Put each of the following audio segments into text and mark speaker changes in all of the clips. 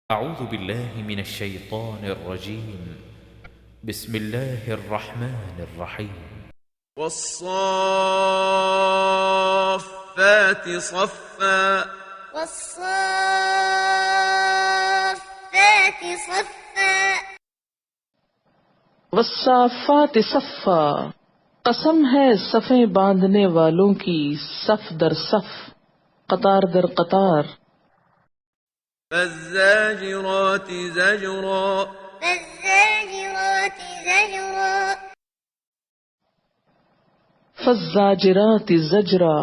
Speaker 1: أعوذ بالله من الشيطان الرجيم. بسم الله الرحمن الرحيم.
Speaker 2: والصافات صفا
Speaker 3: والصافات صفا
Speaker 4: والصافات صفا، قسم ہے صفیں باندھنے والوں کی، صف در صف، قطار در قطار۔
Speaker 2: فالزاجرات زجرا
Speaker 3: فالزاجرات زجرا
Speaker 4: فالزاجرات زجرا،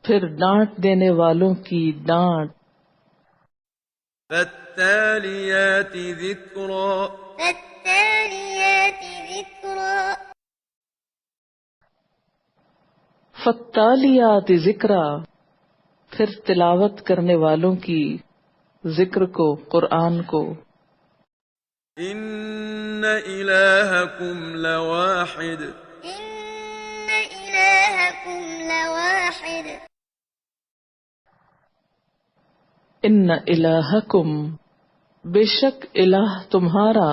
Speaker 4: پھر ڈانٹ دینے والوں کی ڈانٹ۔
Speaker 2: فالتاليات ذكرا
Speaker 3: فالتاليات ذكرا
Speaker 4: فالتالیات ذکرا، پھر تلاوت کرنے والوں کی ذکر کو، قرآن کو۔
Speaker 2: إن إلهكم لواحد
Speaker 3: إن إلهكم لواحد
Speaker 4: ان الہکم، بے شک الہ تمہارا،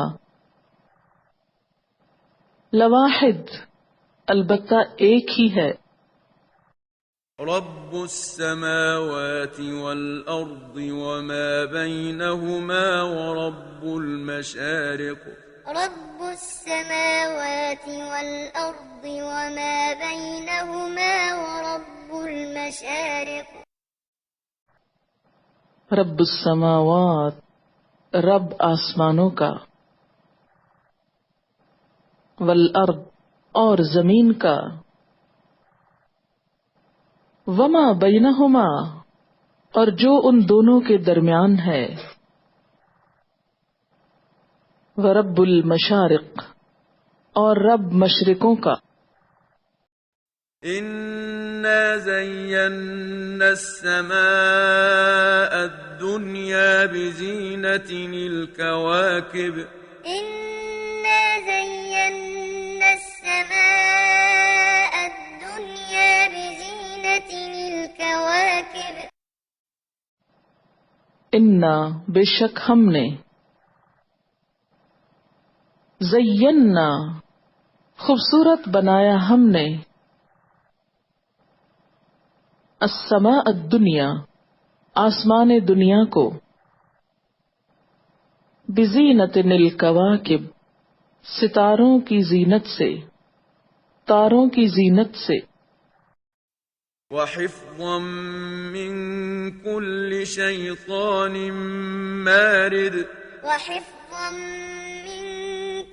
Speaker 4: لواحد، البتہ ایک ہی ہے۔
Speaker 2: رب السماوات والأرض وما بينهما ورب المشارق
Speaker 3: رب السماوات والأرض وما بينهما ورب المشارق
Speaker 4: رب السماوات، رب آسمانوں کا، والارض، اور زمین کا، وما بینہما، اور جو ان دونوں کے درمیان ہے، ورب المشارق، اور رب مشرقوں کا۔
Speaker 2: إنا زينا السماء الدنيا بزينة الكواكب
Speaker 3: إنا زينا السماء الدنيا بزينة الكواكب
Speaker 4: انا، بے شک ہم نے، زینا، خوبصورت بنایا ہم نے، السماء الدنیا، آسمان دنیا کو، بزینت الکواکب، ستاروں کی زینت سے، تاروں کی زینت سے،
Speaker 2: وحفظا من كل شيطان مارد
Speaker 3: وحفظا من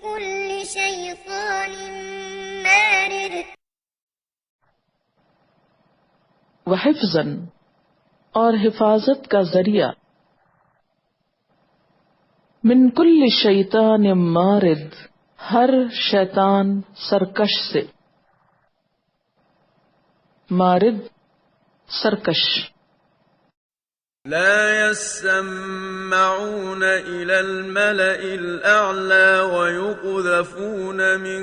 Speaker 3: كل شيطان مارد
Speaker 4: وحفظاً، اور حفاظت کا ذریعہ، من کل شیطان مارد، ہر شیطان سرکش سے، مارد، سرکش۔
Speaker 2: لا يسمعون إلى الملأ الأعلى ويقذفون من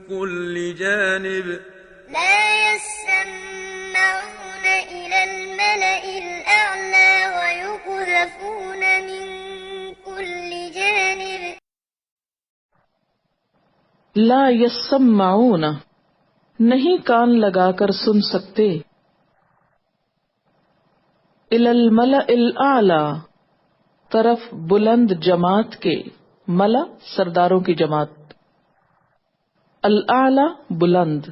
Speaker 2: كل جانب
Speaker 3: لا يسمعون إلى الملأ الأعلى ويقذفون من كل جانب
Speaker 4: لا یسمعون، نہیں کان لگا کر سن سکتے، الی الملأ الاعلی، طرف بلند جماعت کے، ملا سرداروں کی جماعت، الاعلی بلند،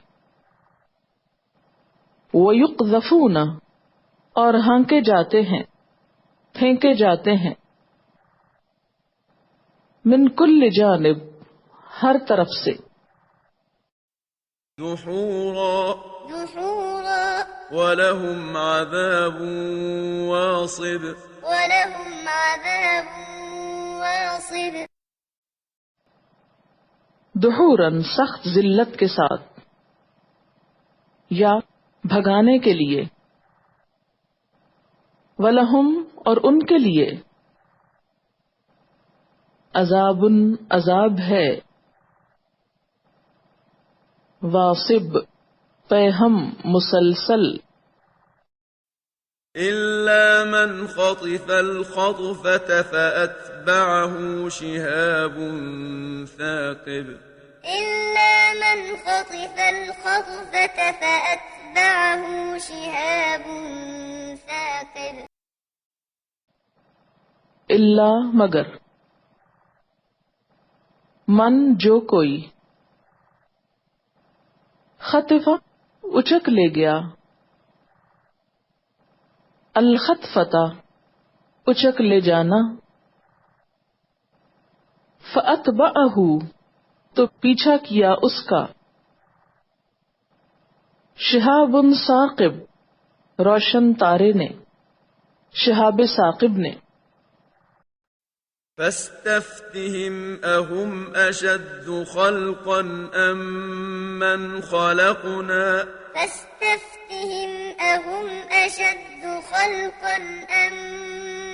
Speaker 4: ویقذفون، اور ہانکے جاتے ہیں، پھینکے جاتے ہیں، من کل جانب، ہر طرف سے،
Speaker 2: دحورا
Speaker 3: دحورا
Speaker 2: ولهم عذاب واصب
Speaker 3: ولهم عذاب واصب
Speaker 4: دحوراً، سخت ذلت کے ساتھ، یا بھگانے کے لیے، وَلَهُمْ، اور ان کے لیے، عذاب، عذاب ہے، واصب، پیہم، مسلسل،
Speaker 2: إلا من خطف الخطفة فأتبعه شهاب ثاقب
Speaker 3: إلا من خطف الخطفة فأتبعه شهاب ثاقب
Speaker 4: الا مگر، من جو کوئی، خطفہ اچک لے گیا، الخطفتہ اچک لے جانا، فأتبعہ تو پیچھا کیا اس کا، شہاب ثاقب روشن تارے نے، شہاب ثاقب نے۔
Speaker 2: فاستفتهم أهم أشد خلقا أم من خلقنا
Speaker 3: فاستفتهم أهم أشد خلقا أم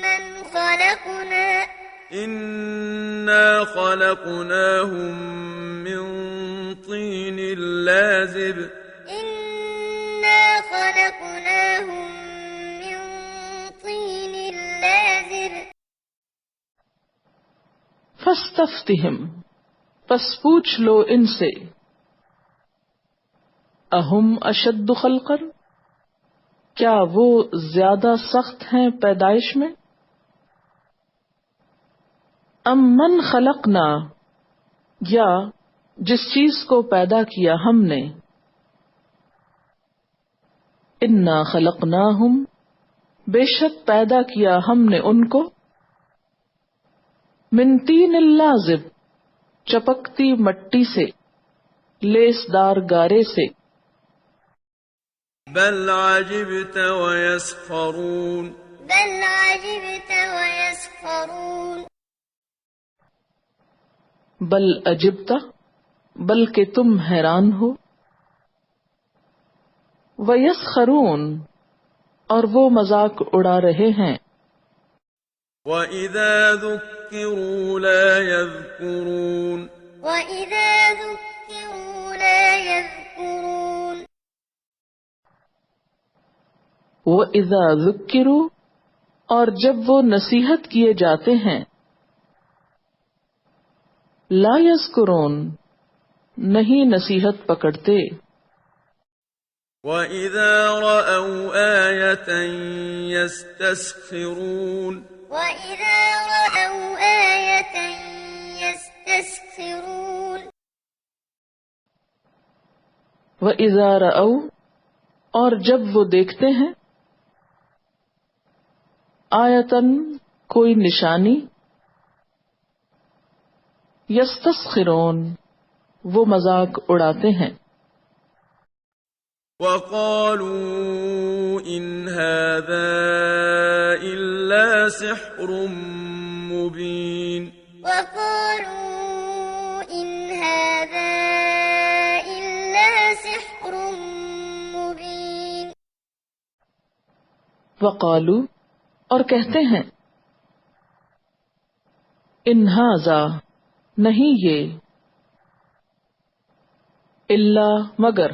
Speaker 3: من خلقنا
Speaker 2: إنا خلقناهم من طين لازب
Speaker 3: إنا خلقناهم من طين لازب
Speaker 4: فاستفتہم پس پوچھ لو ان سے، اہم اشد خلقا کیا وہ زیادہ سخت ہیں پیدائش میں، ام من خلقنا یا جس چیز کو پیدا کیا ہم نے، انا خلقناہم بے شک پیدا کیا ہم نے ان کو، من طین لازب چپکتی مٹی سے، لیس دار گارے سے،
Speaker 2: بل عجبت ويسخرون
Speaker 3: بل عجبت ويسخرون
Speaker 4: بل عجبتا بلکہ تم حیران ہو، ویسخرون اور وہ مذاق اڑا رہے ہیں،
Speaker 2: وَإِذَا ذُكِّرُوا لَا يَذْكُرُونَ
Speaker 3: وَإِذَا ذُكِّرُوا لَا يَذْكُرُونَ
Speaker 4: وَإِذَا ذُكِّرُوا اور جب وہ نصیحت کیے جاتے ہیں، لا یذکرون نہیں نصیحت پکڑتے،
Speaker 2: وَإِذَا رَأَوْا آيَةً يَسْتَسْخِرُونَ
Speaker 3: وَإِذَا رَأَوْا آيَةً يَسْتَسْخِرُونَ
Speaker 4: وَإِذَا رَأَوْا اور جب وہ دیکھتے ہیں، آیتن کوئی نشانی، یستسخرون وہ مذاق اڑاتے ہیں،
Speaker 2: وَقَالُوا إِنْ هَذَا إِلَّا سِحْرٌ مُبِينٌ
Speaker 3: وَقَالُوا إِنْ هَذَا إِلَّا سِحْرٌ مُبِينٌ
Speaker 4: وقالو اور کہتے ہیں، ان ھذا نہیں یہ، الا مگر،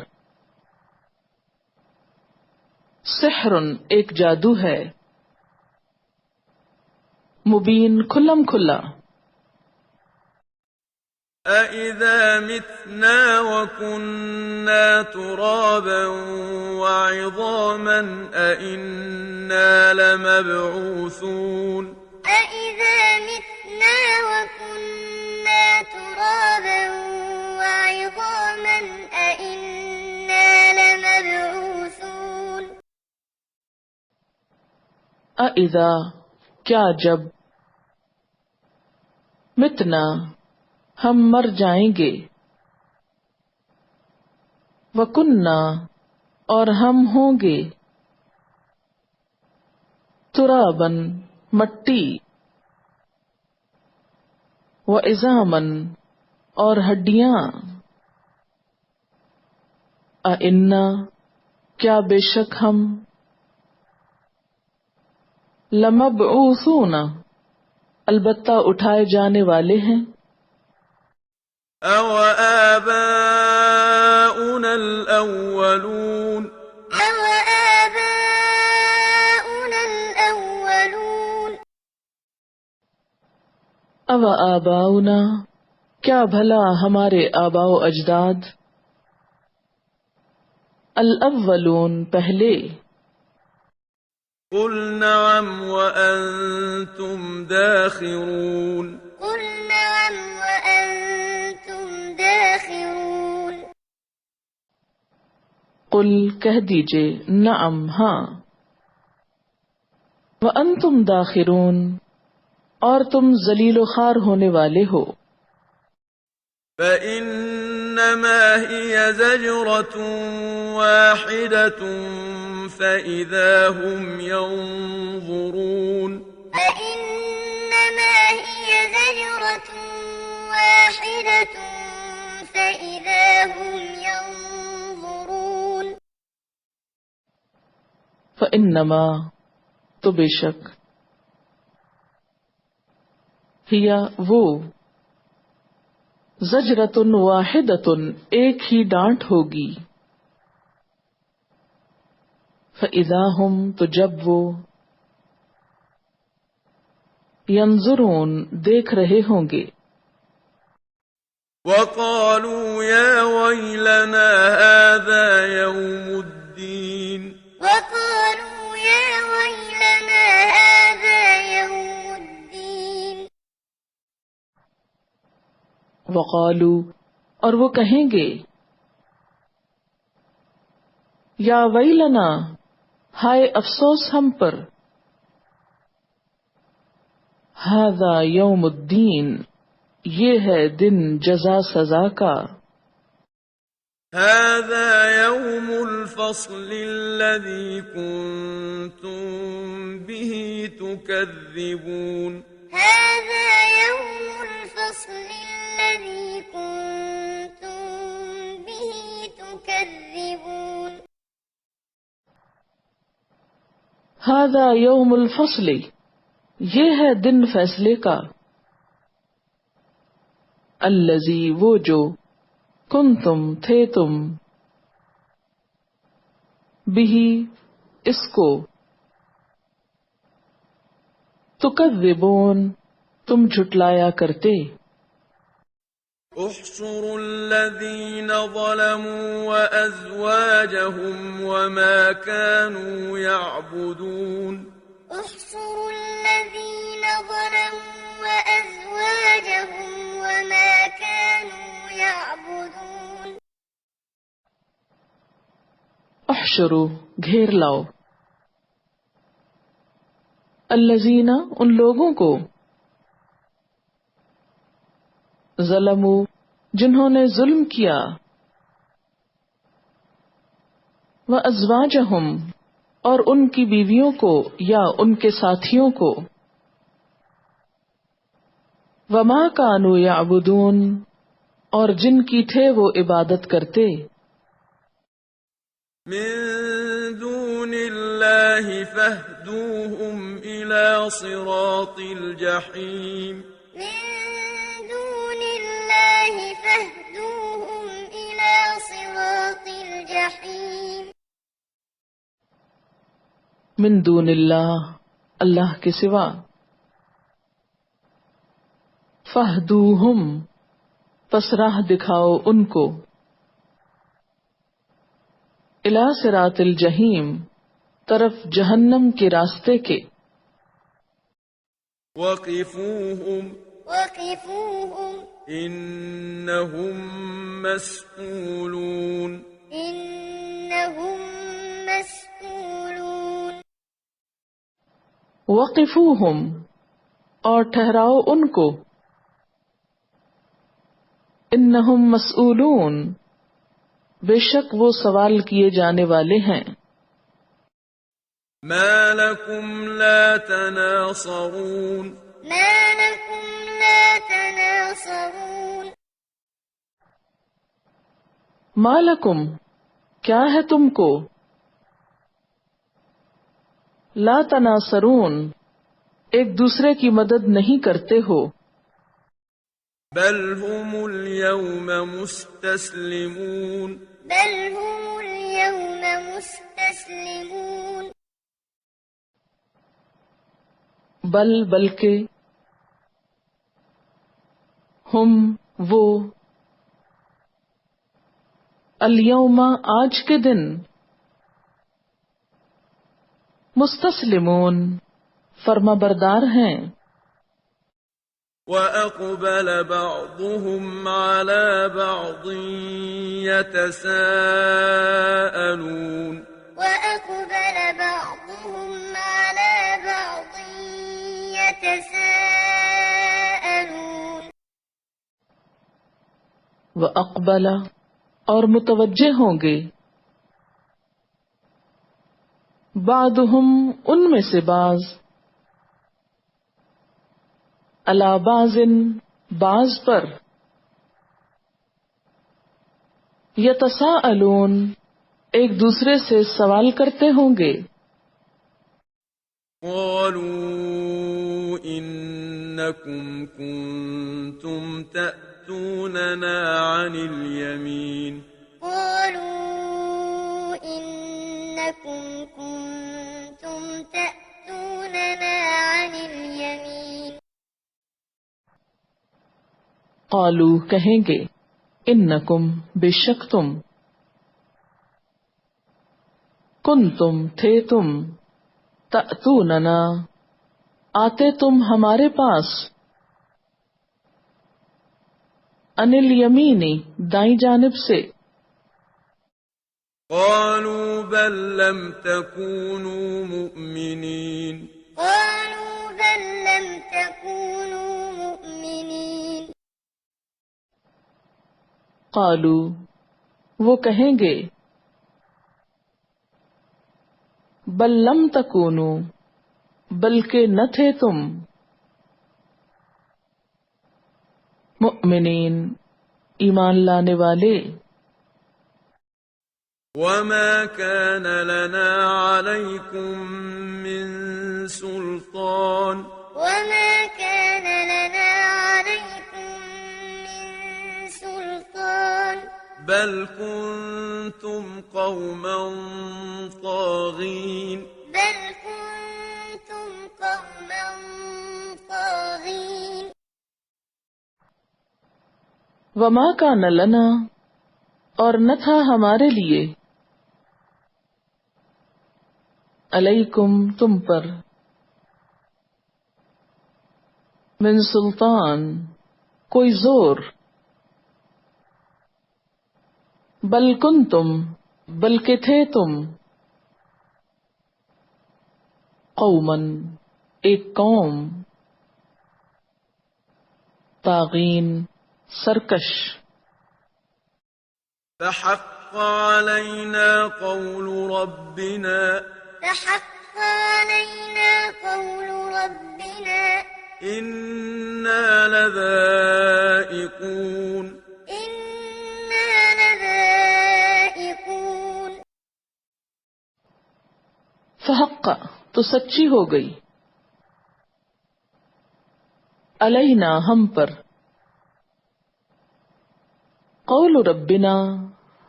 Speaker 4: سحر ایک جادو ہے، مبین کھلم کھلا،
Speaker 2: أَإِذَا مِتْنَا وَكُنَّا تُرَابًا وَعِظَامًا أَإِنَّا لَمَبْعُوثُونَ
Speaker 3: أَإِذَا مِتْنَا وَكُنَّا تُرَابًا وَعِظَامًا أَإِنَّا لَمَبْعُوثُونَ
Speaker 4: اذا کیا جب، متنا ہم مر جائیں گے، وکننا اور ہم ہوں گے، ترابن مٹی، وعظامن اور ہڈیاں، اِنَّا کیا بے شک ہم، لمبعوثون البتہ اٹھائے جانے والے ہیں،
Speaker 2: أَوَآبَاؤُنَا الْأَوَّلُونَ
Speaker 3: أَوَآبَاؤُنَا
Speaker 4: او آباؤنا، کیا بھلا ہمارے آباء و اجداد، الاولون پہلے،
Speaker 2: قل نعم وأنتم داخرون
Speaker 3: قل نعم وأنتم داخرون
Speaker 4: قل کہہ دیجئے نعم ہاں، وانتم داخرون اور تم ذلیل و خوار ہونے والے ہو،
Speaker 2: فإنما هي زجرة واحدة فإذا هم ينظرون
Speaker 3: فإنما هي زجرة واحدة فإذا هم ينظرون
Speaker 4: فإنما تو بے شک، ہیا وہ، زجرۃ واحدۃ ایک ہی ڈانٹ ہوگی، فإذا ہم تو جب وہ، ینظرون دیکھ رہے ہوں گے،
Speaker 2: وقالوا يا ويلنا هذا يوم الدين
Speaker 3: وقالوا يا ويلنا هذا يوم الدين
Speaker 4: وقالو اور وہ کہیں گے، یا ویلنا ہائے افسوس ہم پر، ھذا یوم الدین یہ ہے دن جزا سزا کا،
Speaker 2: هذا يوم الفصل الذي كنتم به تكذبون
Speaker 3: هذا يوم الفصل الذي كنتم به تكذبون
Speaker 4: ھذا یوم الفصل یہ ہے دن فیصلے کا، الذی وہ جو، کنتم تھے تم، بہی اس کو، تکذبون تم جھٹلایا کرتے،
Speaker 2: احشروا الذين ظلموا وأزواجهم وما كانوا يعبدون
Speaker 3: احشروا الذين ظلموا وأزواجهم وما كانوا يعبدون
Speaker 4: احشروا گھیر لاؤ، الذین ان لوگوں کو، ظلموا جنہوں نے ظلم کیا، وازواجہم اور ان کی بیویوں کو یا ان کے ساتھیوں کو، وما کانوا یعبدون اور جن کی تھے وہ عبادت کرتے،
Speaker 2: من دون الله فاهدوهم إلى صراط الجحيم
Speaker 3: من دون الله فاهدوهم إلى صراط الجحيم
Speaker 4: من دون اللہ اللہ کے سوا، فاہدوہم پس راہ دکھاؤ ان کو، الی صراط الجحیم طرف جہنم کے راستے کے،
Speaker 2: وقفوهم
Speaker 3: وقفوهم
Speaker 2: إنهم مسئولون
Speaker 3: إنهم مسئولون
Speaker 4: وقفوہم اور ٹھہراؤ ان کو، انہم مسئولون بے شک وہ سوال کیے جانے والے ہیں،
Speaker 2: ما لكم لا تناصرون
Speaker 3: ما لكم لا تناصرون
Speaker 4: ما لکم کیا ہے تم کو، لا تناصرون ایک دوسرے کی مدد نہیں کرتے ہو،
Speaker 2: بل هم اليوم مستسلمون
Speaker 3: بل هم اليوم مستسلمون
Speaker 4: بل بلکہ، ہم وہ، الیوم آج کے دن، مستسلمون فرما بردار ہیں،
Speaker 2: وَأَقْبَلَ بَعْضُهُمْ عَلَى بَعْضٍ يَتَسَاءَلُونَ
Speaker 3: وَأَقْبَلَ بَعْضُهُمْ عَلَى بَعْضٍ يَتَسَاءَلُونَ
Speaker 4: وَأَقْبَلَ اور متوجہ ہوں گے، بعضهم ان میں سے بعض، علی بعض بعض پر، یتساءلون ایک دوسرے سے سوال کرتے ہوں گے،
Speaker 2: قالوا إنكم كنتم تأتوننا عن اليمين
Speaker 3: قالوا إنكم كنتم تأتوننا عن اليمين
Speaker 4: قالو کہیں گے، انکم بے شک تم، کنتم تھے تم، تأتوننا آتے تم ہمارے پاس، عن الیمینی دائیں جانب سے،
Speaker 2: قالوا بل لم تكونوا مؤمنين
Speaker 3: قالوا بل لم تكونوا مؤمنين
Speaker 4: قالو وہ کہیں گے، بل لم تکونو بلکہ نہ تھے تم، مؤمنین ایمان لانے والے،
Speaker 2: وما كان لنا عليكم من سلطان
Speaker 3: وما كان لنا عليكم من سلطان
Speaker 2: بل كنتم قوما طاغين
Speaker 3: بل كنتم قوما طاغين
Speaker 4: وما کان لنا اور نہ تھا ہمارے لیے، علیکم تم پر، من سلطان کوئی زور، بل کنتم بلکہ تھے تم، قومن ایک قوم، طاغین سرکش،
Speaker 2: فحق علينا قول ربنا
Speaker 3: فحق علينا قول ربنا
Speaker 2: إنا لذائقون
Speaker 3: إنا لذائقون
Speaker 4: فحق تو سچی ہو گئی، علینا ہم پر، قول ربنا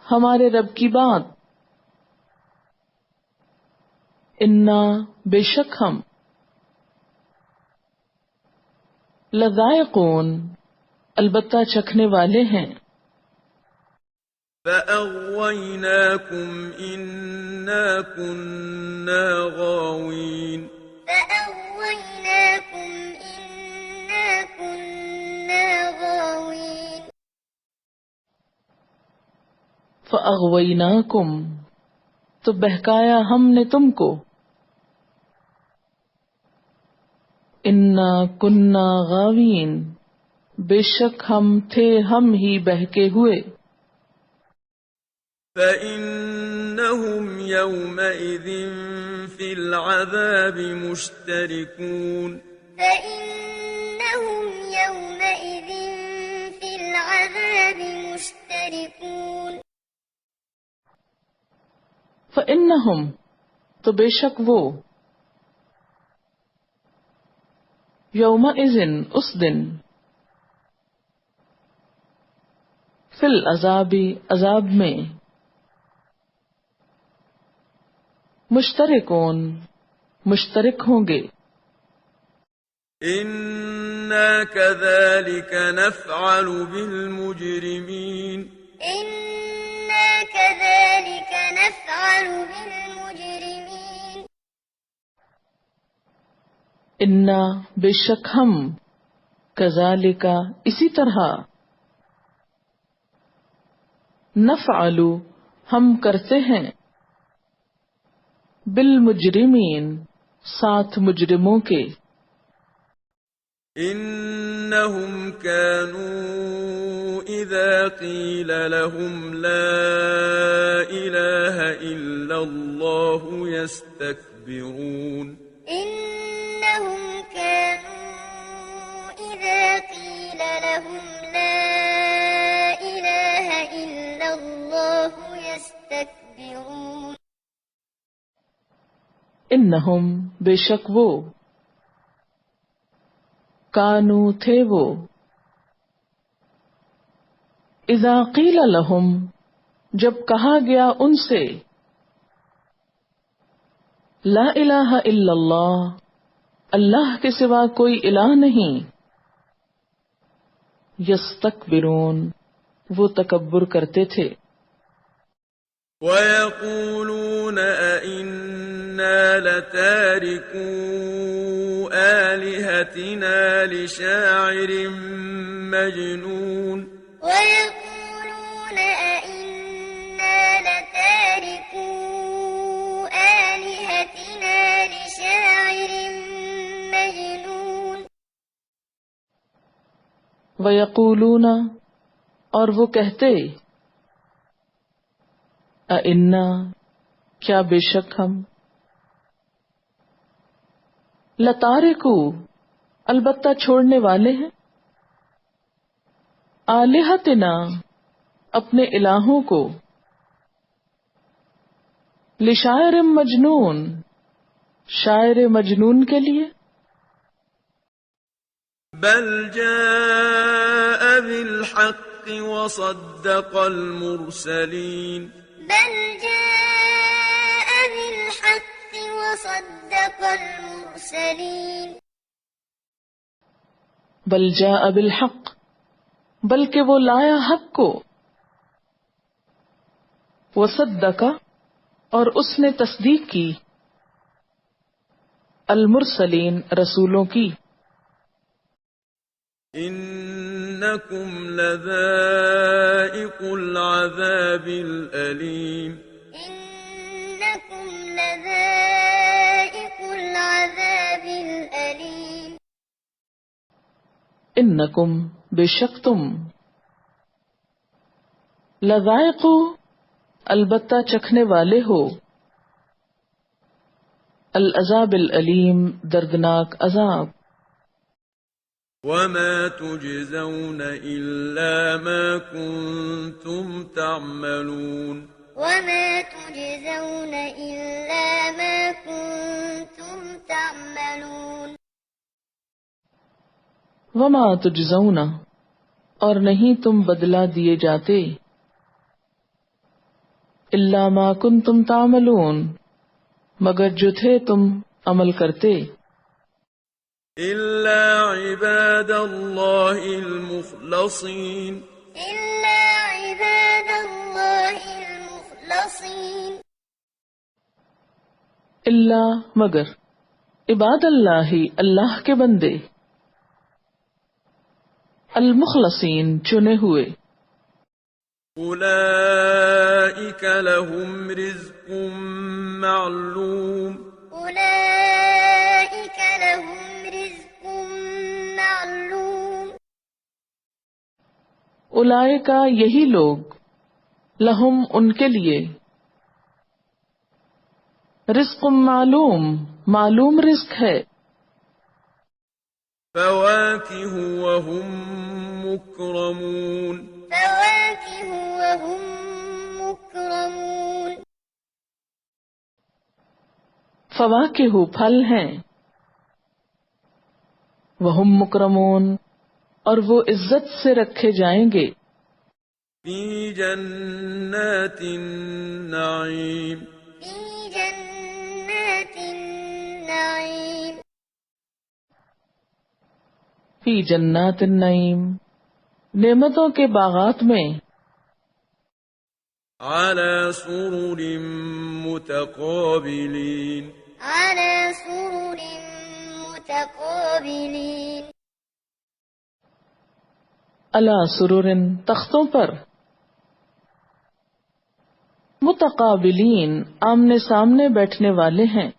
Speaker 4: ہمارے رب کی بات، انا بے شک ہم، لذائقون البتہ چکھنے والے ہیں،
Speaker 2: فأغويناكم إنا كنا غاوين
Speaker 3: فأغويناكم إنا كنا غاوين
Speaker 4: فأغویناکم تو بہکایا ہم نے تم کو، انا کننا غاوین بے شک ہم تھے ہم ہی بہکے ہوئے،
Speaker 2: فإنهم يومئذ في العذاب مشتركون
Speaker 3: فإنهم يومئذ في العذاب مشتركون
Speaker 4: فإنہم تو بے شک وہ، یومئذ اس دن، فی العذاب عذاب میں، مشترکون مشترک ہوں گے،
Speaker 2: إنا كذلك نفعل بالمجرمين
Speaker 3: إنا كذلك نفعل بالمجرمين
Speaker 4: انا بے شک ہم کذالک اسی طرح نفعل ہم کرتے ہیں بالمجرمین ساتھ مجرموں کے
Speaker 2: إنهم كانوا إذا قيل لهم لا إله إلا الله يستكبرون
Speaker 3: إنهم كانوا إذا قيل لهم لا إله إلا الله يستكبرون
Speaker 4: انہم بے شک وہ کانو تھے وہ اذا قیل لہم جب کہا گیا ان سے لا الہ الا اللہ اللہ کے سوا کوئی الہ نہیں یستکبرون وہ تکبر کرتے تھے
Speaker 2: ويقولون أئنا لتاركو آلهتنا لشاعر مجنون
Speaker 3: ويقولون أئنا لتاركو آلهتنا لشاعر مجنون
Speaker 4: وَيَقُولُونَ اور وہ کہتے اِنَّا کیا بے شک ہم لَتَارِكُ البتہ چھوڑنے والے ہیں آلِہَتِنَا اپنے الہوں کو لِشَاعِرٍ مجنون شاعر مجنون کے لیے
Speaker 2: بل جاء بالحق وصدق المرسلين
Speaker 3: بل جاء بالحق وصدق المرسلين
Speaker 4: بل جاء بالحق بلکہ وہ لایا حق کو وصدق اور اس نے تصدیق کی المرسلین رسولوں کی
Speaker 2: إنكم لذائق العذاب الأليم
Speaker 3: إنكم لذائق العذاب الأليم
Speaker 4: انکم بے شک تم لذائق البتہ چکھنے والے ہو العذاب العلیم دردناک عذاب
Speaker 2: وما تجزون إلا ما كنتم تعملون
Speaker 3: وما تجزون إلا ما كنتم تعملون
Speaker 4: وما تجزون اور نہیں تم بدلہ دیے جاتے الا ما کنتم تعملون مگر جو تھے تم عمل کرتے
Speaker 2: إلا عباد الله المخلصين
Speaker 3: إلا عباد الله المخلصين
Speaker 4: اللہ مگر عباد اللہ اللہ کے بندے المخلصین چنے ہوئے
Speaker 2: أولئك لهم رزق معلوم
Speaker 3: أولئك لهم رزق معلوم
Speaker 4: اولئکا یہی لوگ لہم ان کے لیے رزق معلوم معلوم رزق ہے
Speaker 2: فواكه وهم مكرمون
Speaker 3: فواكه وهم مكرمون
Speaker 4: فواکہ پھل ہیں وہم مکرمون اور وہ عزت سے رکھے جائیں گے
Speaker 2: في جنات النعيم
Speaker 3: في جنات النعيم
Speaker 4: فی جنات النعیم، نعمتوں کے باغات میں،
Speaker 2: على سرر متقابلين
Speaker 3: على سرر متقابلين
Speaker 4: علی سرر تختوں پر، متقابلین آمنے سامنے بیٹھنے والے ہیں،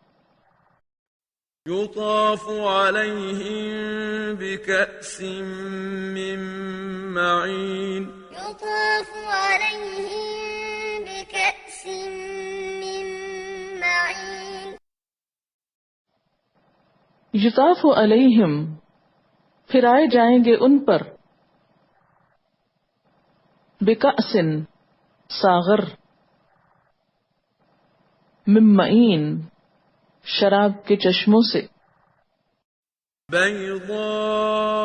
Speaker 2: يطاف عليهم بكأس من معين
Speaker 3: يطاف عليهم بكأس من معين
Speaker 4: یطاف علیہم پھرائے جائیں گے ان پر، بکأس ساغر، من معین شراب کے چشموں سے،
Speaker 2: بيضاء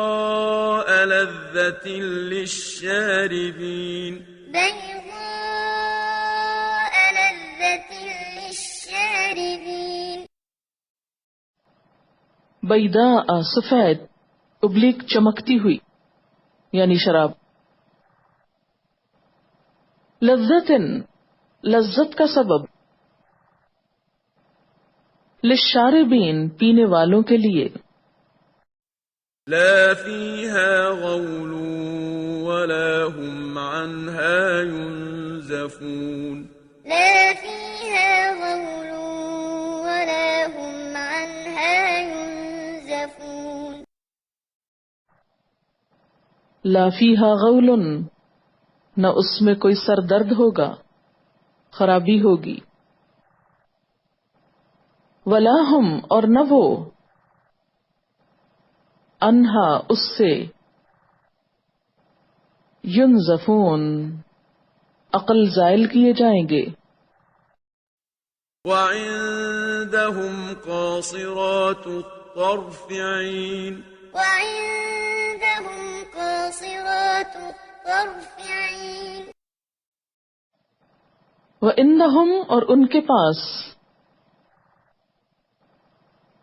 Speaker 2: لذة للشاربين
Speaker 3: بيضاء لذة للشاربين
Speaker 4: بیضاء سفید، ابلیغ چمکتی ہوئی یعنی شراب، لذت لذت کا سبب، للشاربین پینے والوں کے لیے،
Speaker 2: لا فيها غول ولا هم عنها ينزفون
Speaker 3: لا فيها غول ولا هم عنها ينزفون
Speaker 4: لا فیہا غول نہ اس میں کوئی سر درد ہوگا، خرابی ہوگی، ولا ہم اور نہ وہ، انہا اس سے، ینزفون عقل زائل کیے جائیں گے،
Speaker 2: وعندهم قاصرات الطرف عين
Speaker 3: وعندهم قاصرات الطرف عين
Speaker 4: وَإِنَّهُمْ اور ان کے پاس،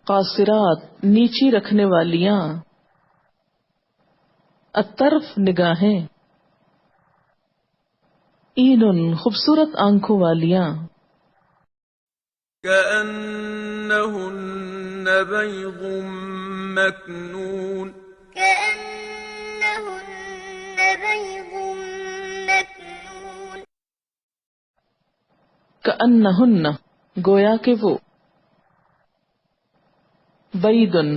Speaker 4: قاصرات نیچی رکھنے والیاں، الطرف نگاہیں، عین خوبصورت آنکھوں والیاں،
Speaker 2: كأنهن بيض مكنون
Speaker 3: كأنهن بيض مكنون
Speaker 4: کأنہن گویا کہ وہ، بیضن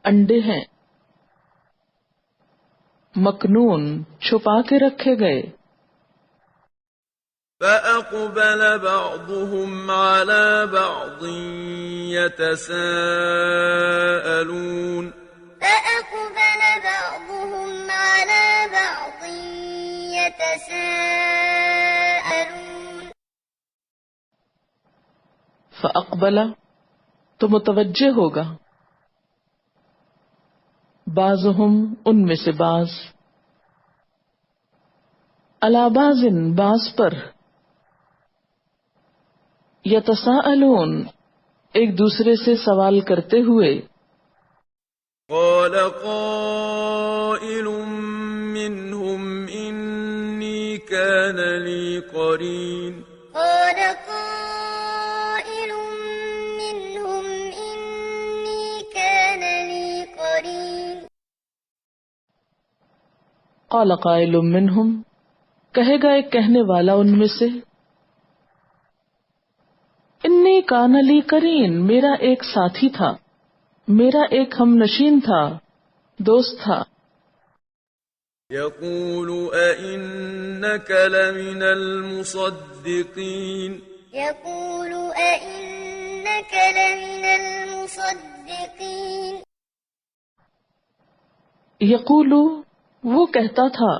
Speaker 4: انڈے ہیں، مکنون چھپا کے رکھے گئے،
Speaker 2: فأقبل بعضهم على بعض يتساءلون
Speaker 3: فأقبل بعضهم على بعض يتساءلون
Speaker 4: فأقبل تو متوجہ ہوگا، بعضهم ان میں سے بعض، علی بعض بعض پر، یتساءلون ایک دوسرے سے سوال کرتے ہوئے،
Speaker 2: قال قائل منهم إني كان لي قرين
Speaker 3: قال قائل منهم إني كان لي قرين
Speaker 4: قال قائل منہم کہے گا ایک کہنے والا ان میں سے، انی کان لی قرین میرا ایک ساتھی تھا، میرا ایک ہم نشین تھا، دوست تھا،
Speaker 2: يقول أئنك لمن المصدقين
Speaker 3: يقول أئنك لمن المصدقين
Speaker 4: یقول وہ کہتا تھا،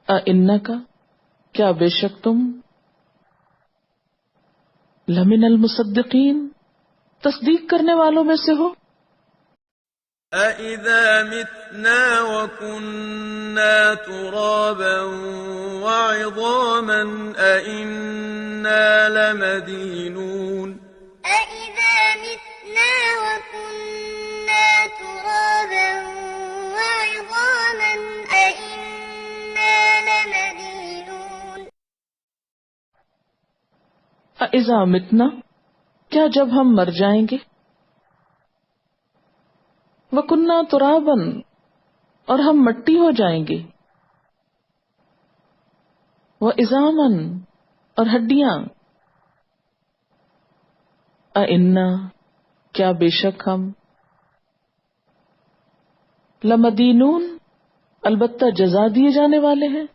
Speaker 4: اِنَّکَ کیا بے شک تم، لمن المصدقین تصدیق کرنے والوں میں سے ہو،
Speaker 2: أَإِذَا مِتْنَا وَكُنَّا تُرَابًا وَعِظَامًا أَإِنَّا لَمَدِينُونَ
Speaker 3: أَإِذَا مِتْنَا وَكُنَّا تُرَابًا
Speaker 4: اَإِذَا مِتْنَا، کیا جب ہم مر جائیں گے، وَكُنَّا تُرَابًا، اور ہم مٹی ہو جائیں گے، وَعِظَامًا، اور ہڈیاں، أَإِنَّا، کیا بے شک ہم، لَمَدِينُونَ، البتہ جزا دیے جانے والے ہیں،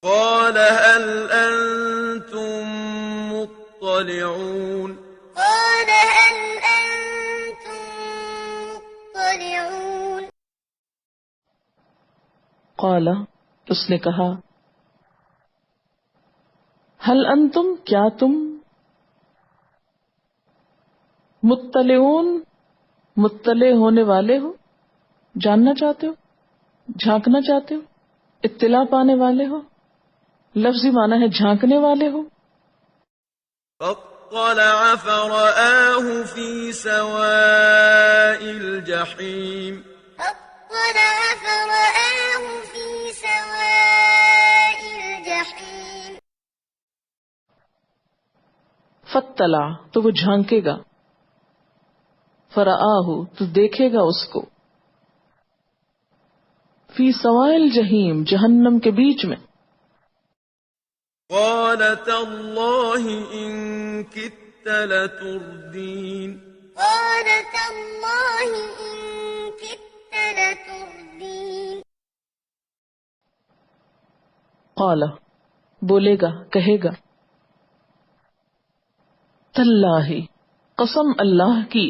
Speaker 2: قال هل أنتم مطلعون
Speaker 3: قال هل أنتم مطلعون
Speaker 4: قال، اس نے کہا، هل انتم، کیا تم، مطلعون، مطلع ہونے والے ہو، جاننا چاہتے ہو، جھانکنا چاہتے ہو، اطلاع پانے والے ہو، لفظی معنی ہے جھانکنے والے ہو،
Speaker 2: فاطلع فرآه في سواء الجحيم
Speaker 3: فاطلع فرآه في سواء الجحيم
Speaker 4: فطلع، تو وہ جھانکے گا، فرآہ، تو دیکھے گا اس کو، فی سواء الجحیم، جہنم کے بیچ میں،
Speaker 2: قال تالله إن كدت لتردين
Speaker 3: قال تالله إن كدت لتردين
Speaker 4: قال، بولے گا، کہے گا، تاللہ، قسم اللہ کی،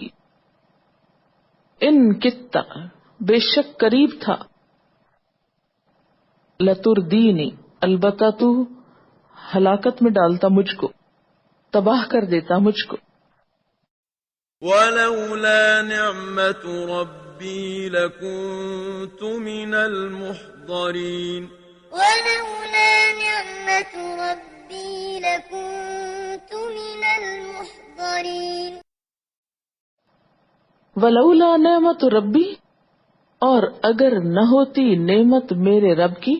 Speaker 4: ان کتا، بے شک قریب تھا، لتردینی، البتہ تو ہلاکت میں ڈالتا مجھ کو، تباہ کر دیتا مجھ کو،
Speaker 2: ولولا نعمة ربي لكنت من المحضرين
Speaker 3: ولولا نعمة ربي لكنت من المحضرين
Speaker 4: ولولا نعمت ربی، اور اگر نہ ہوتی نعمت میرے رب کی،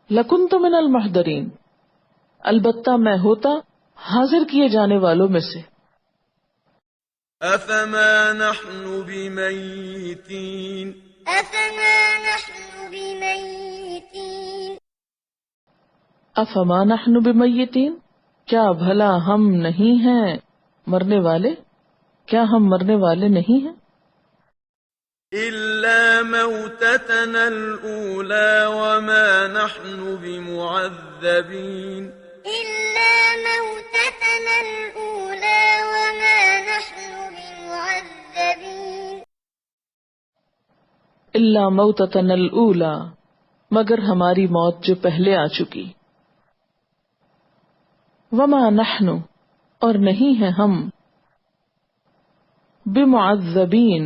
Speaker 4: لکنت من المحضرین، البتہ میں ہوتا حاضر کیے جانے والوں میں سے،
Speaker 2: أفما نحن بميتين
Speaker 3: أفما نحن بميتين
Speaker 4: افما نحن بمیتین، کیا بھلا ہم نہیں ہیں مرنے والے، کیا ہم مرنے والے نہیں ہیں،
Speaker 2: إلا موتتنا الأولى وما نحن بمعذبين
Speaker 3: إلا موتتنا الأولى وما نحن بمعذبين
Speaker 4: الا موتتنا الاولی، مگر ہماری موت جو پہلے آ چکی، وما نحن، اور نہیں ہیں ہم، بمعذبین،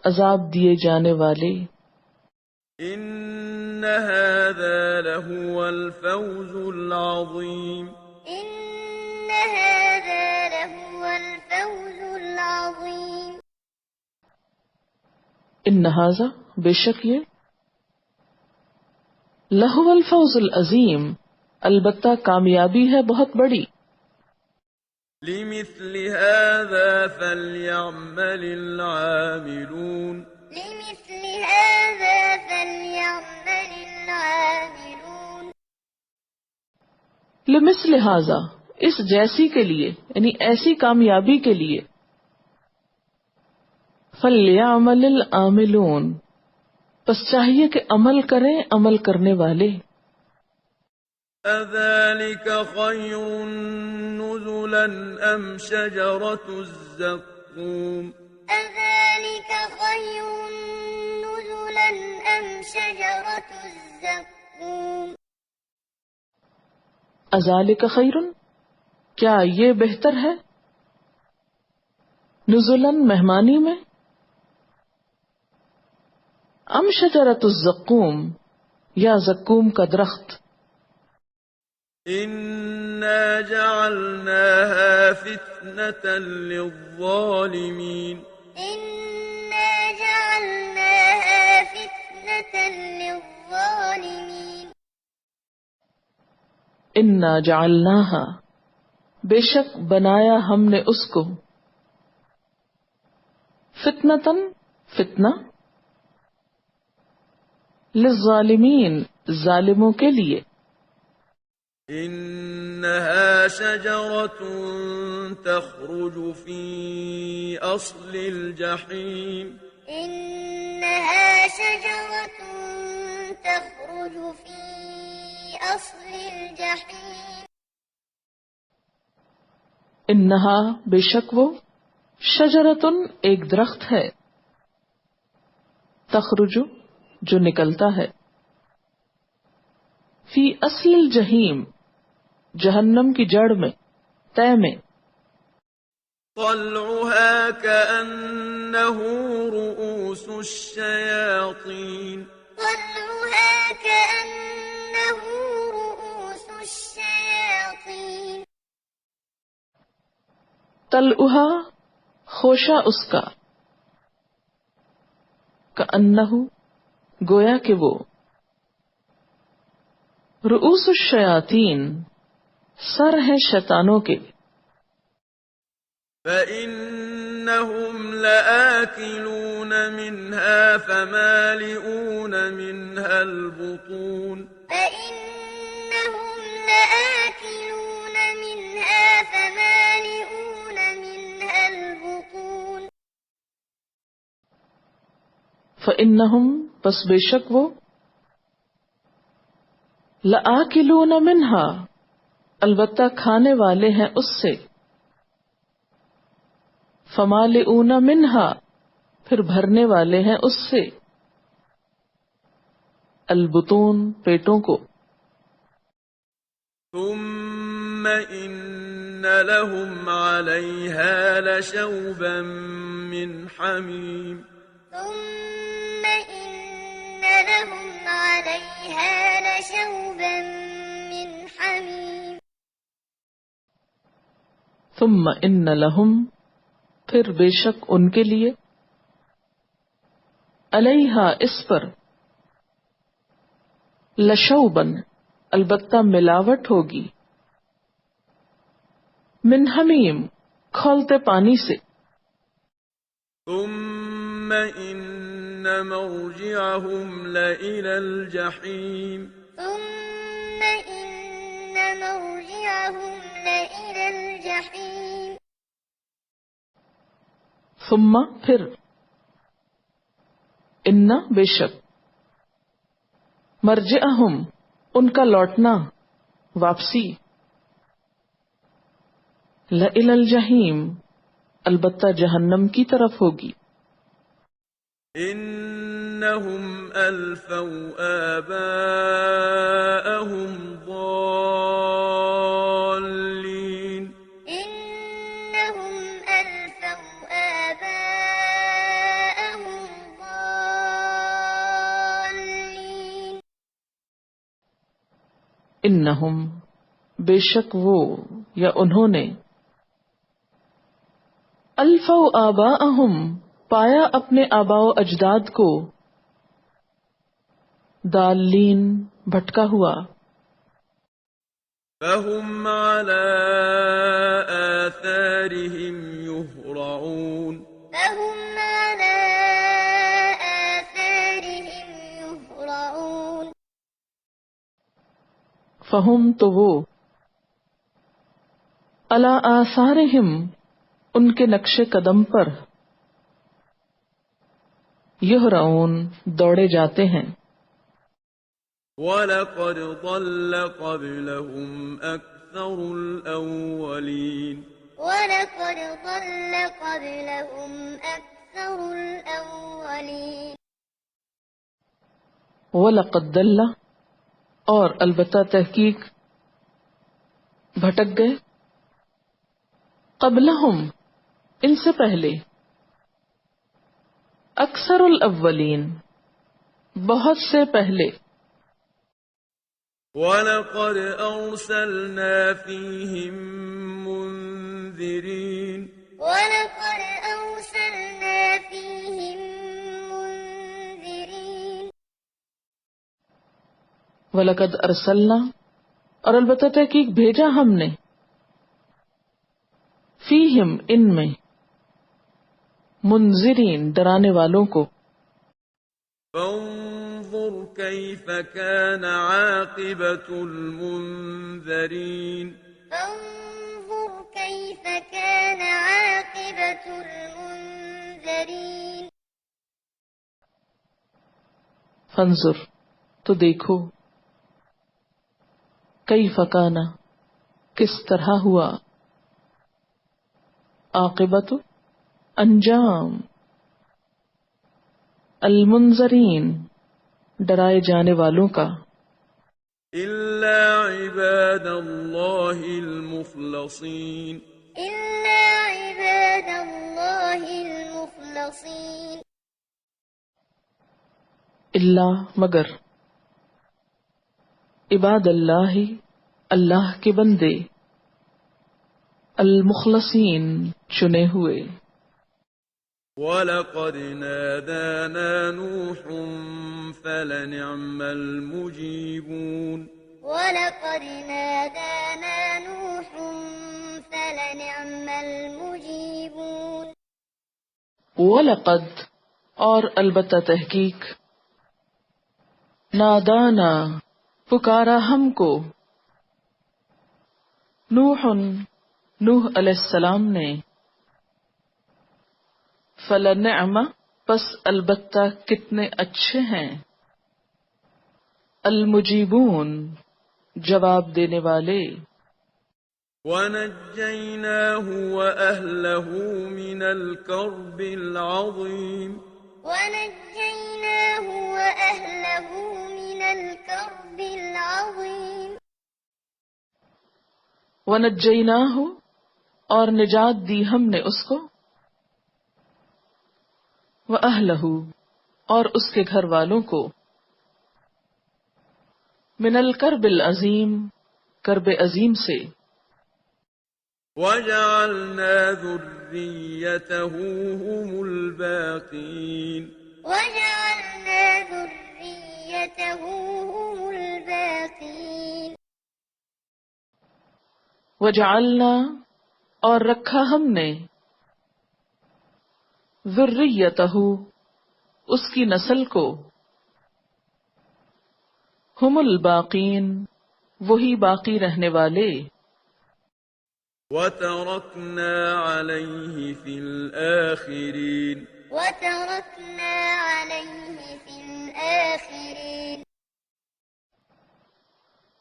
Speaker 4: عذاب دیے جانے والے،
Speaker 2: إن هذا لهو الفوز العظيم
Speaker 3: إن هذا لهو الفوز العظيم
Speaker 4: ان ھذا، بے شک یہ، لہو الفوز العظیم، البتہ کامیابی ہے بہت بڑی،
Speaker 2: لمثل هذا فليعمل العاملون
Speaker 3: لمثل هذا فليعمل العاملون
Speaker 4: لمثل ھذا، اس جیسی کے لیے، یعنی ایسی کامیابی کے لیے، فلیعمل العاملون، بس چاہیے کہ عمل کریں عمل کرنے والے،
Speaker 2: أذلك خير نزلا أم شجرة الزقوم
Speaker 3: أذلك خير نزلا أم شجرة الزقوم
Speaker 4: اذالک خیر، کیا یہ بہتر ہے، نزلا، مہمانی میں، ام شجرۃ الزقوم، یا زقوم کا درخت،
Speaker 2: إنا جعلناها فتنة للظالمين
Speaker 3: إنا جعلناها فتنة للظالمين
Speaker 4: انا جعلناہا، بے شک بنایا ہم نے اس کو، فتنتن، فتنہ، للظالمین، ظالموں کے لیے،
Speaker 2: إنها شجرة تخرج في أصل الجحيم
Speaker 3: إنها شجرة تخرج في أصل الجحيم
Speaker 4: انہا، بے شک وہ، شجرتن، ایک درخت ہے، تخرج، جو نکلتا ہے، فی اصل الجحیم، جہنم کی جڑ میں، تہ میں،
Speaker 2: طلعها كأنه رؤوس الشياطين
Speaker 3: طلعها كأنه رؤوس الشياطين
Speaker 4: طلعہا، خوشہ اس کا، کأنہ، گویا کہ وہ، رؤوس الشیاطین، سر ہے شیطانوں کے،
Speaker 2: فإنهم لآكلون منها فمالئون منها البطون
Speaker 3: فإنهم لآكلون منها فمالئون منها البطون
Speaker 4: فإنہم، پس بے شک وہ، لآکلون منہا، البتہ کھانے والے ہیں اس سے، فمالئون منہا، پھر بھرنے والے ہیں اس سے، البطون، پیٹوں کو،
Speaker 2: ثم إن لهم عليها لشوبا من حميم
Speaker 3: ثم إن لهم عليها لشوبا من حميم
Speaker 4: ثم ان لہم، پھر بے شک ان کے لیے، علیہا، اس پر، لشوبن، البتہ ملاوٹ ہوگی، من حمیم، کھولتے پانی سے،
Speaker 2: ثم إن مرجعهم لإلى الجحيم
Speaker 3: ثم إن مرجعهم لإلى الجحيم
Speaker 4: ثم، پھر، ان، بے شک، مرجعہم، ان کا لوٹنا، واپسی، لإلی الجحیم، البتہ جہنم کی طرف ہوگی،
Speaker 2: إنهم ألفوا آباءهم ضالين
Speaker 3: إنهم ألفوا آباءهم ضالين
Speaker 4: انہم، بے شک وہ یا انہوں نے، الفوا آباءہم، پایا اپنے آباء و اجداد کو، ضالین، بھٹکا ہوا،
Speaker 2: فهم على آثارهم يهرعون
Speaker 3: فهم على آثارهم يهرعون
Speaker 4: فہم، تو وہ، علی آثارہم، ان کے نقش قدم پر، یہرعون، دوڑے جاتے ہیں،
Speaker 2: وَلَقَدْ ضَلَّ قَبْلَهُمْ أَكْثَرُ الْأَوَّلِينَ
Speaker 3: ولقد ضل قبلهم أكثر الأولين
Speaker 4: وَلَقَدْ ضَلَّ، اور البتہ تحقیق، بھٹک گئے، قبلہم، ان سے پہلے، اکثر الاولین، بہت سے پہلے،
Speaker 2: وَلَقَدْ أَرْسَلْنَا فِيهِم مُّنذِرِينَ
Speaker 3: ولقد أرسلنا فيهم منذرين
Speaker 4: وَلَقَدْ أَرْسَلْنَا، اور البتہ تحقیق بھیجا ہم نے فیہم ان میں منذرین ڈرانے والوں کو
Speaker 2: فانظر كيف كان عاقبة المنذرين
Speaker 3: فانظر كيف كان عاقبة المنذرين
Speaker 4: فانظر تو دیکھو کیف کان کس طرح ہوا عاقبت انجام المنذرین ڈرائے جانے والوں کا
Speaker 2: إلا عباد الله المخلصين
Speaker 3: إلا عباد الله المخلصين
Speaker 4: اللہ مگر عباد اللہ اللہ کے بندے المخلصین چنے ہوئے
Speaker 2: وَلَقَدْ نَادَانَا نُوحٌ فَلَنِعْمَ الْمُجِيبُونَ
Speaker 3: ولقد نادانا نوح فلنعم المجيبون
Speaker 4: وَلَقَدْ اور البتہ تحقیق نادانا پکارا ہم کو نوح علیہ السلام نے فلنعم پس البتہ کتنے اچھے ہیں المجیبون جواب دینے والے
Speaker 2: وَنَجَّيْنَاهُ وَأَهْلَهُ مِنَ الْكَرْبِ الْعَظِيمِ
Speaker 3: ونجيناه وأهله من الكرب العظيم
Speaker 4: ونجیناہ اور نجات دی ہم نے اس کو وَأَهْلَهُ اور اس کے گھر والوں کو من الکرب العظیم کرب عظیم سے
Speaker 2: وَجَعَلْنَا ذُرِّيَّتَهُ هُمُ الْبَاقِينَ
Speaker 3: وجعلنا ذريته هم الباقين
Speaker 4: وجعلنا اور رکھا ہم نے ذریتہ اس کی نسل کو ہم الباقین وہی باقی رہنے والے
Speaker 2: وَتَرَكْنَا عَلَيْهِ فِي الْآخِرِينَ
Speaker 3: وتركنا عليه في الآخرين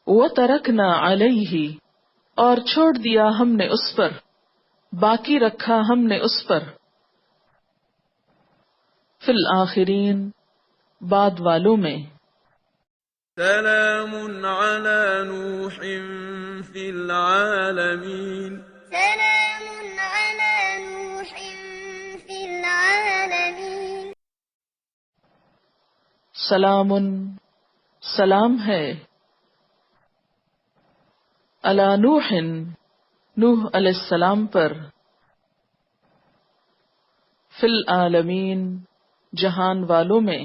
Speaker 4: وَتَرَكْنَا عَلَيْهِ اور چھوڑ دیا ہم نے اس پر باقی رکھا ہم نے اس پر فی الآخرین بعد والوں میں
Speaker 2: سلام على نوح في العالمين
Speaker 3: سلام على نوح في العالمين
Speaker 4: سلام سلام ہے علی نوح نوح علیہ السلام پر فی العالمین جہان والوں میں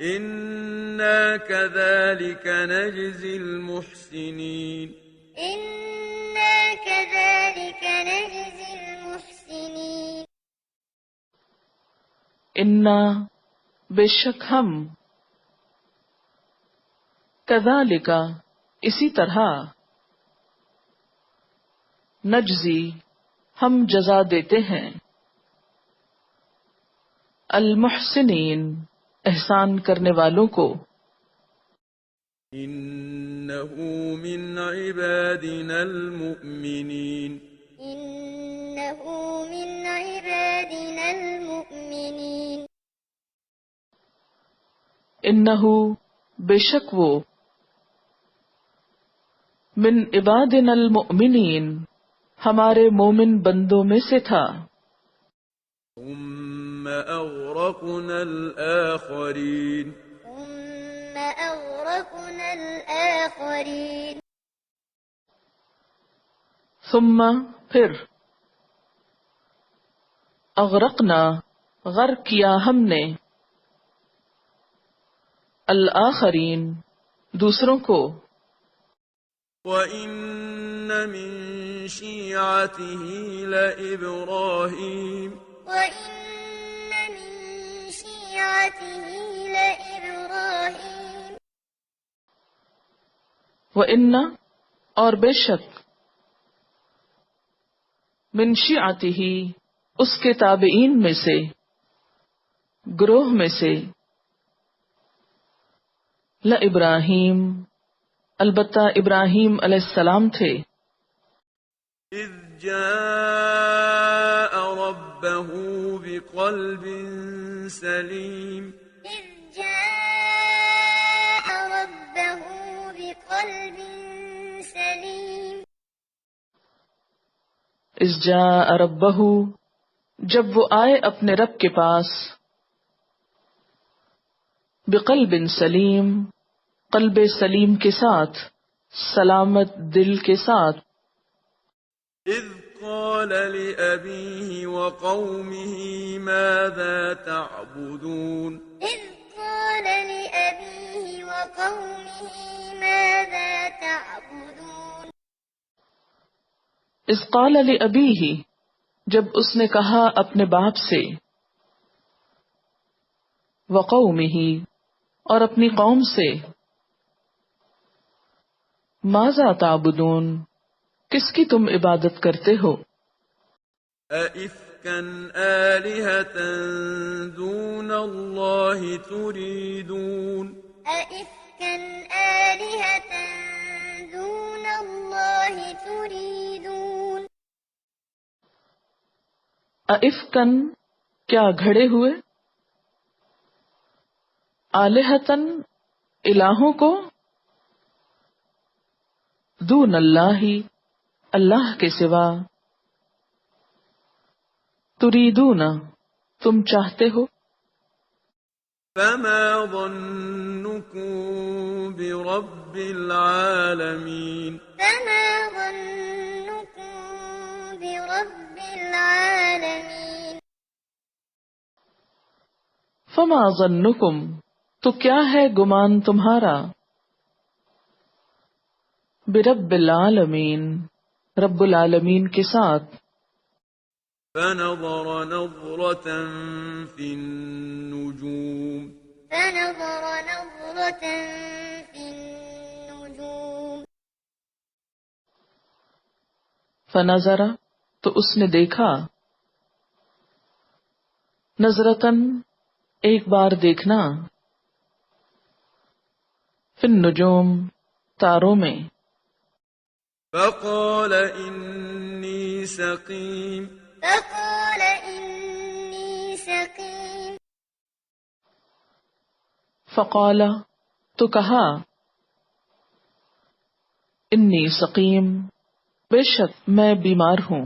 Speaker 2: إنا كذلك نجزي المحسنين
Speaker 3: إنا كذلك نجزي المحسنين
Speaker 4: انا بے شک ہم کذالک اسی طرح نجزی ہم جزا دیتے ہیں المحسنین احسان کرنے والوں کو
Speaker 2: إنه من عبادنا المؤمنين
Speaker 3: إنه من عبادنا المؤمنين
Speaker 4: انہو بے شک وہ من عبادنا المؤمنین ہمارے مومن بندوں میں سے تھا
Speaker 2: ثم أغرقنا الآخرين
Speaker 3: ثم أغرقنا الآخرين
Speaker 4: ثم پھر اغرقنا غرق کیا ہم نے الآخرین دوسروں کو
Speaker 2: وَإِنَّ مِن شِيعَتِهِ لَإِبْرَاهِيمَ
Speaker 3: وَإِنَّ مِن شِيعَتِهِ لَإِبْرَاهِيمَ
Speaker 4: وَإِنَّ اور بے شک من شیعتہ اس کے تابعین میں سے، گروہ میں سے، لَإِبْرَاهِيم البتہ ابراہیم علیہ السلام تھے،
Speaker 2: إِذْ جَاءَ رَبَّهُ بِقَلْبٍ سَلِيمٍ
Speaker 3: إِذْ جَاءَ رَبَّهُ بِقَلْبٍ سَلِيمٍ
Speaker 4: اذ جاء ربہ جب وہ آئے اپنے رب کے پاس، بقلب سلیم قلب سلیم کے ساتھ، سلامت دل کے ساتھ،
Speaker 2: إِذْ قَالَ لِأَبِيهِ وَقَوْمِهِ مَاذَا تَعْبُدُونَ
Speaker 3: إِذْ قَالَ لِأَبِيهِ وَقَوْمِهِ مَاذَا تَعْبُدُونَ
Speaker 4: اذ قال لأبیہ جب اس نے کہا اپنے باپ سے، وقومہ اور اپنی قوم سے، ماذا تعبدون کس کی تم عبادت کرتے ہو،
Speaker 2: أَئِفْكًا آلِهَةً دُونَ اللَّهِ تُرِيدُونَ
Speaker 3: أَئِفْكًا آلِهَةً دُونَ اللَّهِ تُرِيدُونَ
Speaker 4: اَئِفْکًا کیا گھڑے ہوئے، آلہتن الہوں کو، دون اللہ اللہ کے سوا، تریدون تم چاہتے ہو،
Speaker 2: فَمَا ظَنُّكُم بِرَبِّ الْعَالَمِينَ
Speaker 3: فَمَا ظَنُّكُم بِرَبِّ الْعَالَمِينَ
Speaker 4: فما ظنکم تو کیا ہے گمان تمہارا، برب العالمین رب العالمین کے ساتھ،
Speaker 2: فَنَظَرَ نَظْرَةً فِي النُّجُومِ
Speaker 3: فَنَظَرَ نَظْرَةً فِي النُّجُومِ
Speaker 4: فنظر تو اس نے دیکھا، نظرتن ایک بار دیکھنا، فی النجوم تاروں میں،
Speaker 2: فَقَالَ إِنِّي سَقِيمٌ
Speaker 3: فَقَالَ إِنِّي سَقِيمٌ
Speaker 4: فقال تو کہا، انی سقیم بے شک میں بیمار ہوں،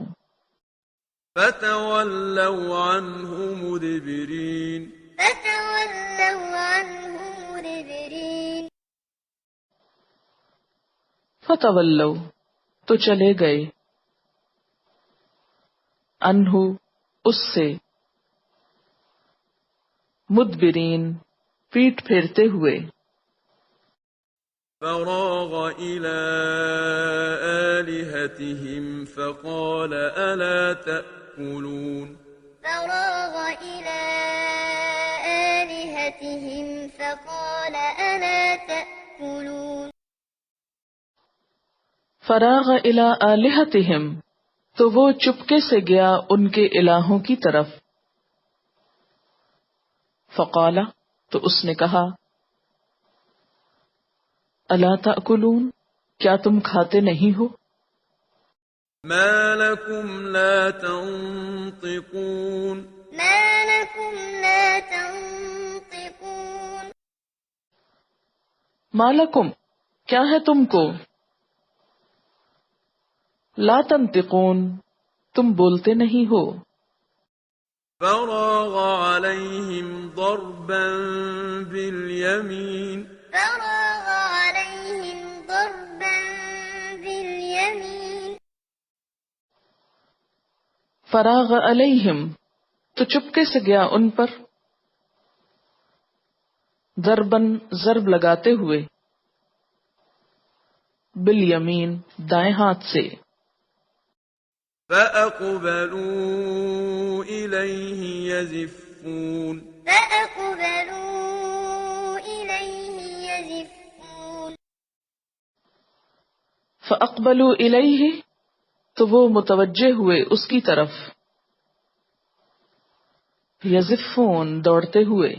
Speaker 2: فَتَوَلَّوْا عَنْهُ مُدْبِرِينَ
Speaker 3: فَتَوَلَّوْا عَنْهُ مُدْبِرِينَ
Speaker 4: فتولوا تو چلے گئے، عنہ اس سے، مدبرین پیٹ پھیرتے ہوئے،
Speaker 2: فَرَاغَ إِلَىٰ آلِهَتِهِمْ فَقَالَ أَلَا تَأْكُلُونَ
Speaker 3: فَرَاغَ إِلَىٰ آلِهَتِهِمْ فَقَالَ أَلَا تَأْكُلُونَ
Speaker 4: فراغ الی آلہتہم تو وہ چپکے سے گیا ان کے الہوں کی طرف، فقالا تو اس نے کہا، الا تأکلون کیا تم کھاتے نہیں ہو،
Speaker 2: مَا لَكُمْ لَا تَنطِقُونَ
Speaker 3: مَا لَكُمْ لَا تَنطِقُونَ
Speaker 4: مالکم کیا ہے تم کو، لا تنطقون تم بولتے نہیں ہو،
Speaker 2: فَرَاغَ عَلَيْهِمْ ضَرْبًا بِالْيَمِينِ
Speaker 3: فَرَاغَ عَلَيْهِمْ ضَرْبًا بِالْيَمِينِ
Speaker 4: فراغ علیہم تو چپکے سے گیا ان پر، ضربن ضرب لگاتے ہوئے، بالیمین دائیں ہاتھ سے.
Speaker 2: فأقبلوا إليه يزفون
Speaker 3: فأقبلوا إليه يزفون.
Speaker 4: فاقبلوا الیہ تو وہ متوجہ ہوئے اس کی طرف. یزفون دوڑتے ہوئے.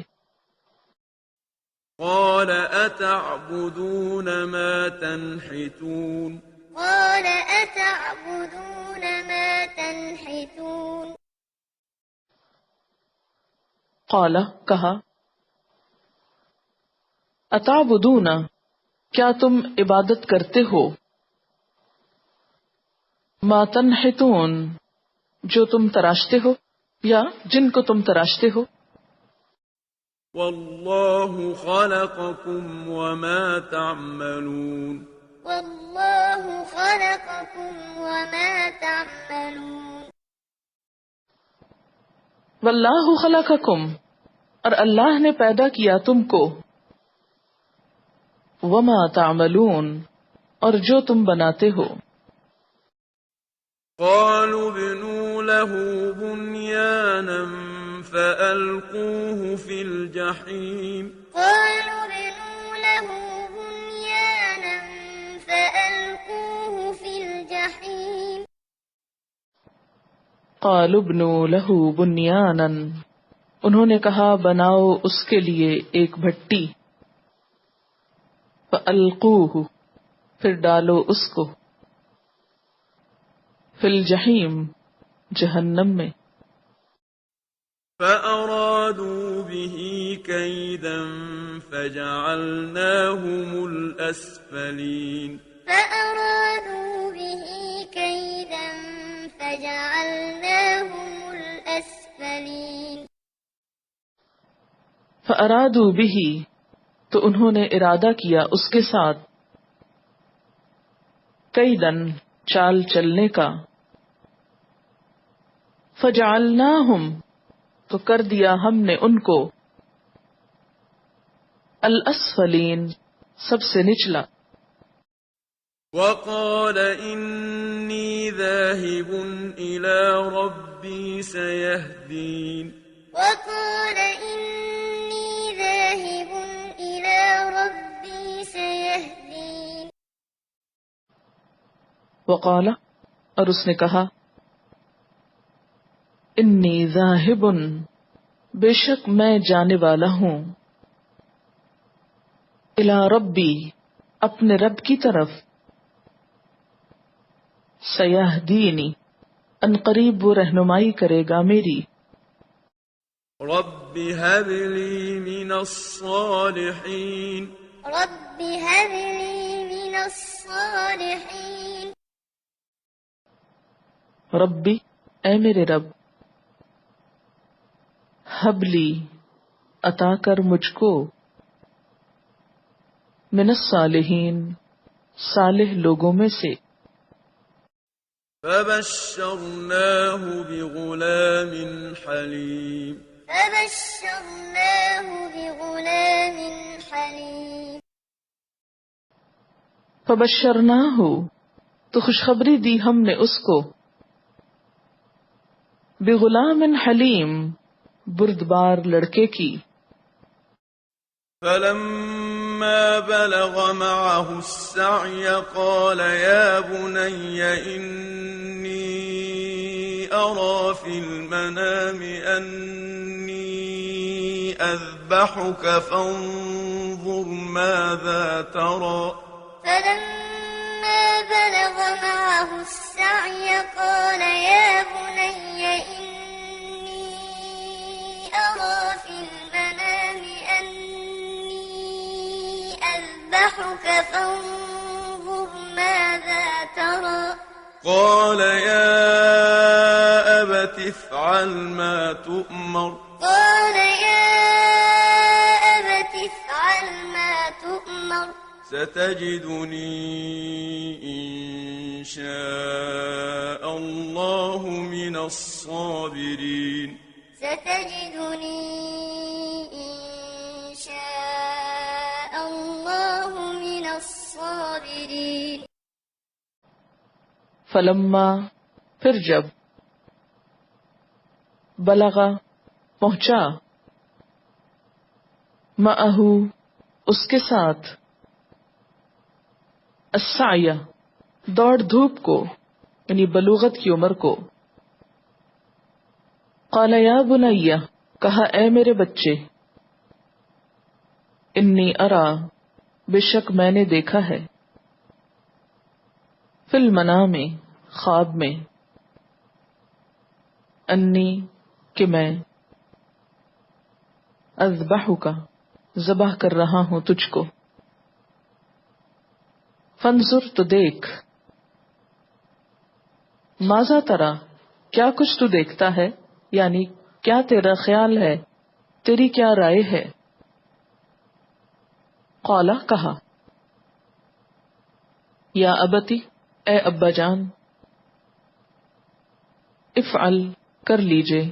Speaker 2: قال أتعبدون ما تنحتون
Speaker 3: قال أتعبدون ما تنحتون.
Speaker 4: قال کہا اتعبدون کیا تم عبادت کرتے ہو. ما تنحتون جو تم تراشتے ہو یا جن کو تم تراشتے ہو.
Speaker 2: والله خلقكم وما تعملون
Speaker 3: والله خلقكم وما تعملون.
Speaker 4: واللہ خلقکم اور اللہ نے پیدا کیا تم کو. وما تعملون اور جو تم بناتے ہو.
Speaker 2: قالوا ابنوا له بنيانا فألقوه في الجحيم
Speaker 3: قالوا ابنوا له بنيانا فألقوه في الجحيم.
Speaker 4: قالوا ابنوا له بنیانا انہوں نے کہا بناؤ اس کے لیے ایک بھٹی. فألقوه پھر ڈالو اس کو. فی الجحیم جہنم میں.
Speaker 2: فأرادوا به كيدا فجعلناهم الأسفلين
Speaker 3: فأرادوا به كيدا فجعلناهم الأسفلين.
Speaker 4: فأرادوا به تو انہوں نے ارادہ کیا اس کے ساتھ. کیدن چال چلنے کا. فجعلناہم تو کر دیا ہم نے ان کو. الاسفلین سب سے نچلا.
Speaker 2: وقال إني ذاهب إلى ربي سيهدين
Speaker 3: وقال إني ذاهب إلى ربي سيهدين.
Speaker 4: وقال اور اس نے کہا انی ذاہب بے شک میں جانے والا ہوں. الی ربی اپنے رب کی طرف. سیہدینی ان قریب وہ رہنمائی کرے گا میری.
Speaker 2: رب هب لي من الصالحين
Speaker 3: رب هب لي من الصالحين.
Speaker 4: ربی اے میرے رب. حبلی عطا کر مجھ کو. من الصالحین صالح لوگوں میں سے.
Speaker 2: فبشرناه بغلام حليم
Speaker 3: فبشرناه بغلام حليم.
Speaker 4: فبشرناہ تو خوشخبری دی ہم نے اس کو. بغلام حلیم بردبار لڑکے کی.
Speaker 2: فلما بلغ معه السعي قال يا بني إني أرى في المنام أني أذبحك فانظر ماذا ترى
Speaker 3: فلما بلغ معه السعي قال يا بني إني أرى في المنام أني أذبحك فانظر ماذا ترى
Speaker 2: قال يا أبت افعل ما تؤمر
Speaker 3: قال يا أبت افعل ما تؤمر
Speaker 2: ستجدني إن شاء الله من الصابرين
Speaker 3: ستجدني إن شاء الله من الصابرين.
Speaker 4: فلما پھر جب، بلغا پہنچا، معہ اس کے ساتھ، السعی دوڑ دھوپ کو، یعنی بلوغت کی عمر کو، قال یا بنی کہا اے میرے بچے، انی ارا بے شک میں نے دیکھا ہے، فی المنام خواب میں، انی کہ میں، اذبحک ذبح کر رہا ہوں تجھ کو، فانظر تو دیکھ، ماذا ترا کیا کچھ تو دیکھتا ہے، یعنی کیا تیرا خیال ہے، تیری کیا رائے ہے؟ قال کہا، یا ابتی اے ابا جان، افعل کر لیجے،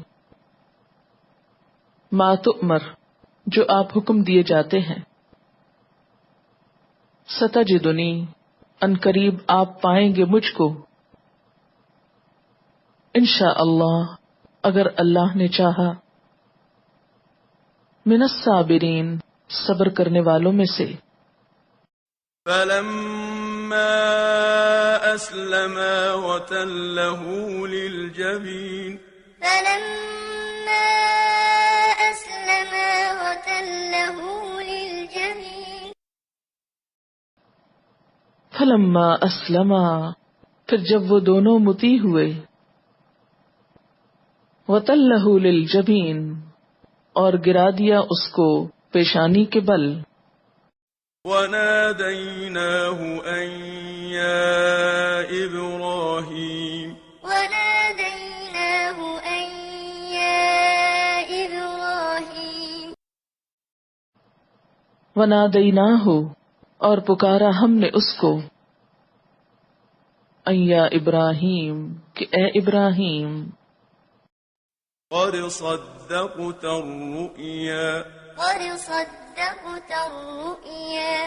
Speaker 4: ما تؤمر جو آپ حکم دیے جاتے ہیں، ستجدنی ان قریب آپ پائیں گے مجھ کو، انشاء اللہ اگر اللہ نے چاہا، من الصابرین صبر کرنے والوں میں سے۔
Speaker 2: فلما أسلما وتله للجبين
Speaker 3: فلما أسلما وتله للجبين
Speaker 4: فلما اسلما پھر جب وہ دونوں مطیع ہوئے، وتلہ للجبین اور گرا دیا اس کو پیشانی کے بل،
Speaker 2: وناديناه أن يا إبراهيم
Speaker 3: وناديناه أن يا إبراهيم
Speaker 4: ونادیناہ اور پکارا ہم نے اس کو، ان یا ابراہیم کہ اے ابراہیم،
Speaker 2: قد صدقت الرؤيا
Speaker 3: قد صدقت الرؤيا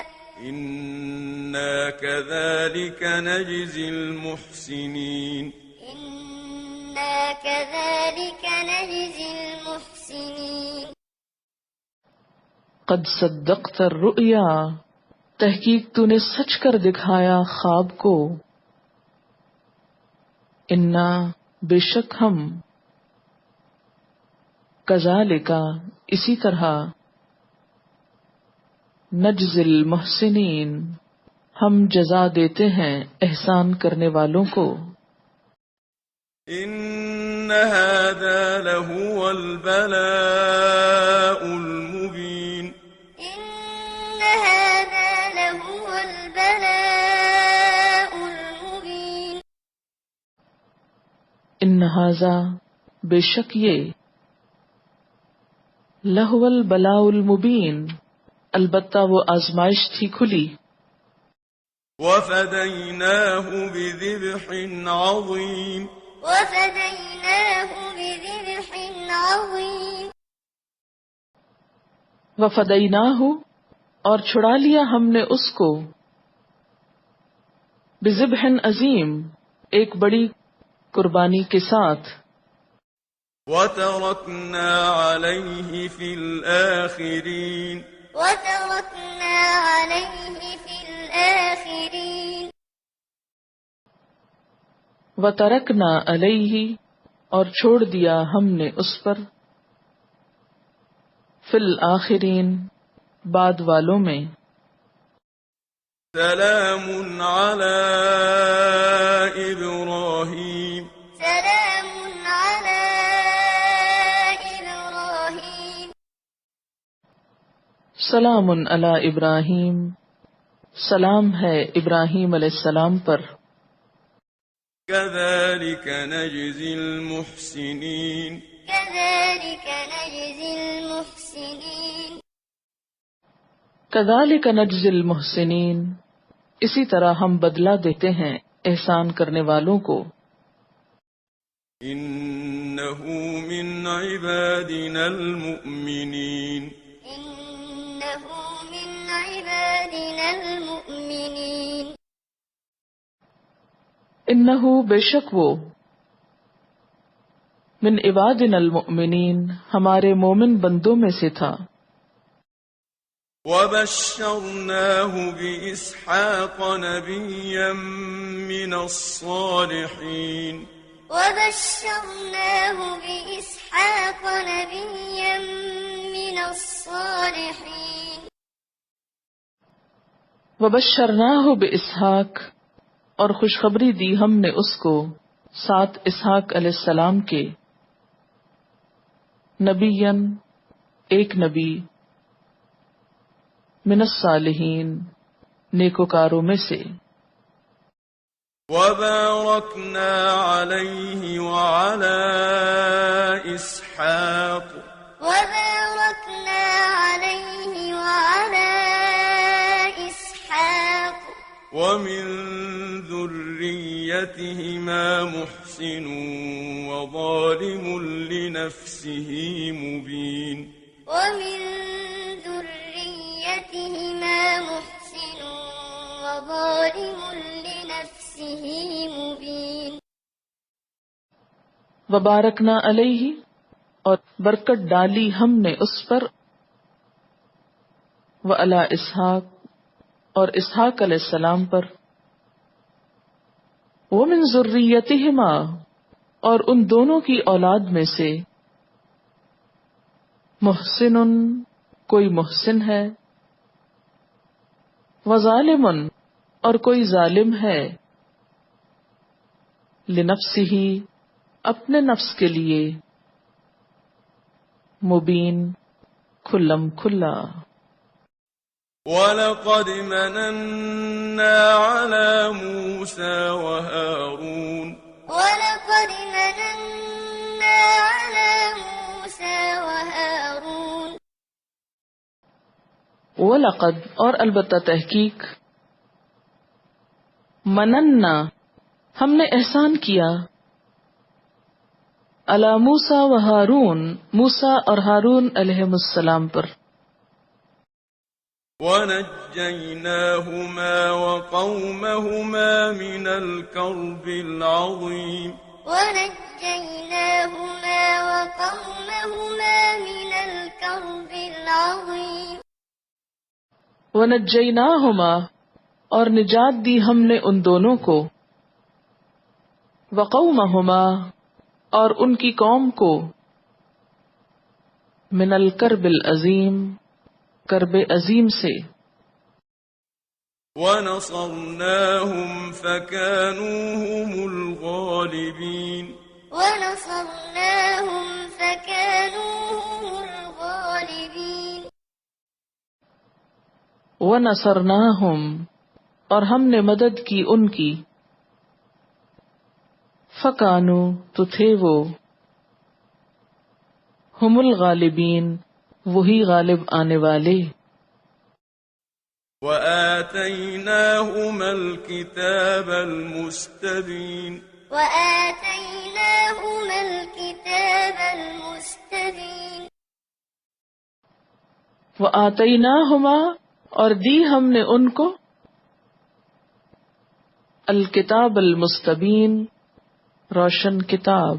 Speaker 2: إنا كذلك نجزي المحسنين
Speaker 3: إنا كذلك نجزي المحسنين
Speaker 4: قد صدقت الرؤیا تحقیق تو نے سچ کر دکھایا خواب کو، انا بے شک ہم، کذالک اسی طرح، نجزی المحسنین ہم جزا دیتے ہیں احسان کرنے والوں کو۔
Speaker 2: إن هذا لهو البلاء المبين
Speaker 3: إن هذا لهو البلاء المبين
Speaker 4: ان ھذا بے شک یہ، لہو البلاء المبین البتہ وہ آزمائش تھی کھلی،
Speaker 2: وفديناه بذبح عظيم
Speaker 3: وفديناه بذبح عظيم
Speaker 4: وفدیناہ اور چھڑا لیا ہم نے اس کو، بذبح عظیم ایک بڑی قربانی کے ساتھ،
Speaker 2: وتركنا عليه في الآخرين
Speaker 3: وتركنا عليه في الآخرين
Speaker 4: وترکنا علیہ اور چھوڑ دیا ہم نے اس پر، فی الآخرین بعد والوں میں،
Speaker 2: سلام على إبراهيم
Speaker 3: سلام على إبراهيم
Speaker 4: سلام علی ابراہیم سلام ہے ابراہیم علیہ السلام پر،
Speaker 2: كذلك نجزي المحسنين
Speaker 3: كذلك نجزي المحسنين
Speaker 4: کذالک نجزی المحسنین اسی طرح ہم بدلہ دیتے ہیں احسان کرنے والوں کو،
Speaker 2: إنه من عبادنا المؤمنين
Speaker 3: إنه من عبادنا المؤمنين
Speaker 4: انہو بے شک وہ، من عبادنا المؤمنین ہمارے مومن بندوں میں سے تھا،
Speaker 2: وبشرناه بإسحاق نبيا من الصالحين
Speaker 3: وبشرناه بإسحاق نبيا من الصالحين
Speaker 4: وبشرناہ باسحاق، اور خوشخبری دی ہم نے اس کو ساتھ اسحاق علیہ السلام کے، نبیًا ایک نبی، من الصالحین نیکوکاروں میں سے،
Speaker 2: وباركنا عليه وعلى إسحاق
Speaker 3: وباركنا عليه وعلى إسحاق
Speaker 2: ومن ذريتهما محسن وظالم لنفسه مبين
Speaker 3: ومن ذريتهما محسن وظالم لنفسه مبين
Speaker 4: وبارکنا علیہ، اور برکت ڈالی ہم نے اس پر، وعلی اسحاق، اور اسحاق علیہ السلام پر، ومن ذریتہما، اور ان دونوں کی اولاد میں سے، محسن کوئی محسن ہے، وظالم اور کوئی ظالم ہے، لنفسہ اپنے نفس کے لیے، مبین کھلم کھلا۔
Speaker 2: وَلَقَدْ مَنَنَّا عَلَى مُوسَى وَهَارُونَ
Speaker 3: وَلَقَدْ مَنَنَّا عَلَى مُوسَى وَهَارُونَ
Speaker 4: وَلَقَدْ اور البتہ تحقیق، مننا ہم نے احسان کیا، علی موسیٰ و ہارون موسیٰ اور ہارون علیہم السلام پر،
Speaker 2: وَنَجَّيْنَاهُمَا وَقَوْمَهُمَا مِنَ الْكَرْبِ الْعَظِيمِ
Speaker 3: وَنَجَّيْنَاهُمَا وَقَوْمَهُمَا مِنَ الْكَرْبِ الْعَظِيمِ
Speaker 4: وَنَجَّيْنَاهُمَا اور نجات دی ہم نے ان دونوں کو، وَقَوْمَهُمَا اور ان کی قوم کو، من الکرب العظیم کرب عظیم سے،
Speaker 2: وَنَصَرْنَاهُمْ فَكَانُوا هُمُ الْغَالِبِينَ
Speaker 3: وَنَصَرْنَاهُمْ فَكَانُوا هُمُ الْغَالِبِينَ
Speaker 4: وَنَصَرْنَاهُمْ اور ہم نے مدد کی ان کی، فَكَانُوا تو تھے وہ، ہم الغالبین وہی غالب آنے والے،
Speaker 2: وَآتَيْنَاهُمَا الْكِتَابَ الْمُسْتَبِينَ
Speaker 3: وَآتَيْنَاهُمَا الْكِتَابَ الْمُسْتَبِينَ
Speaker 4: وَآتَيْنَاهُمَا اور دی ہم نے ان کو، الکتاب المستبین روشن کتاب،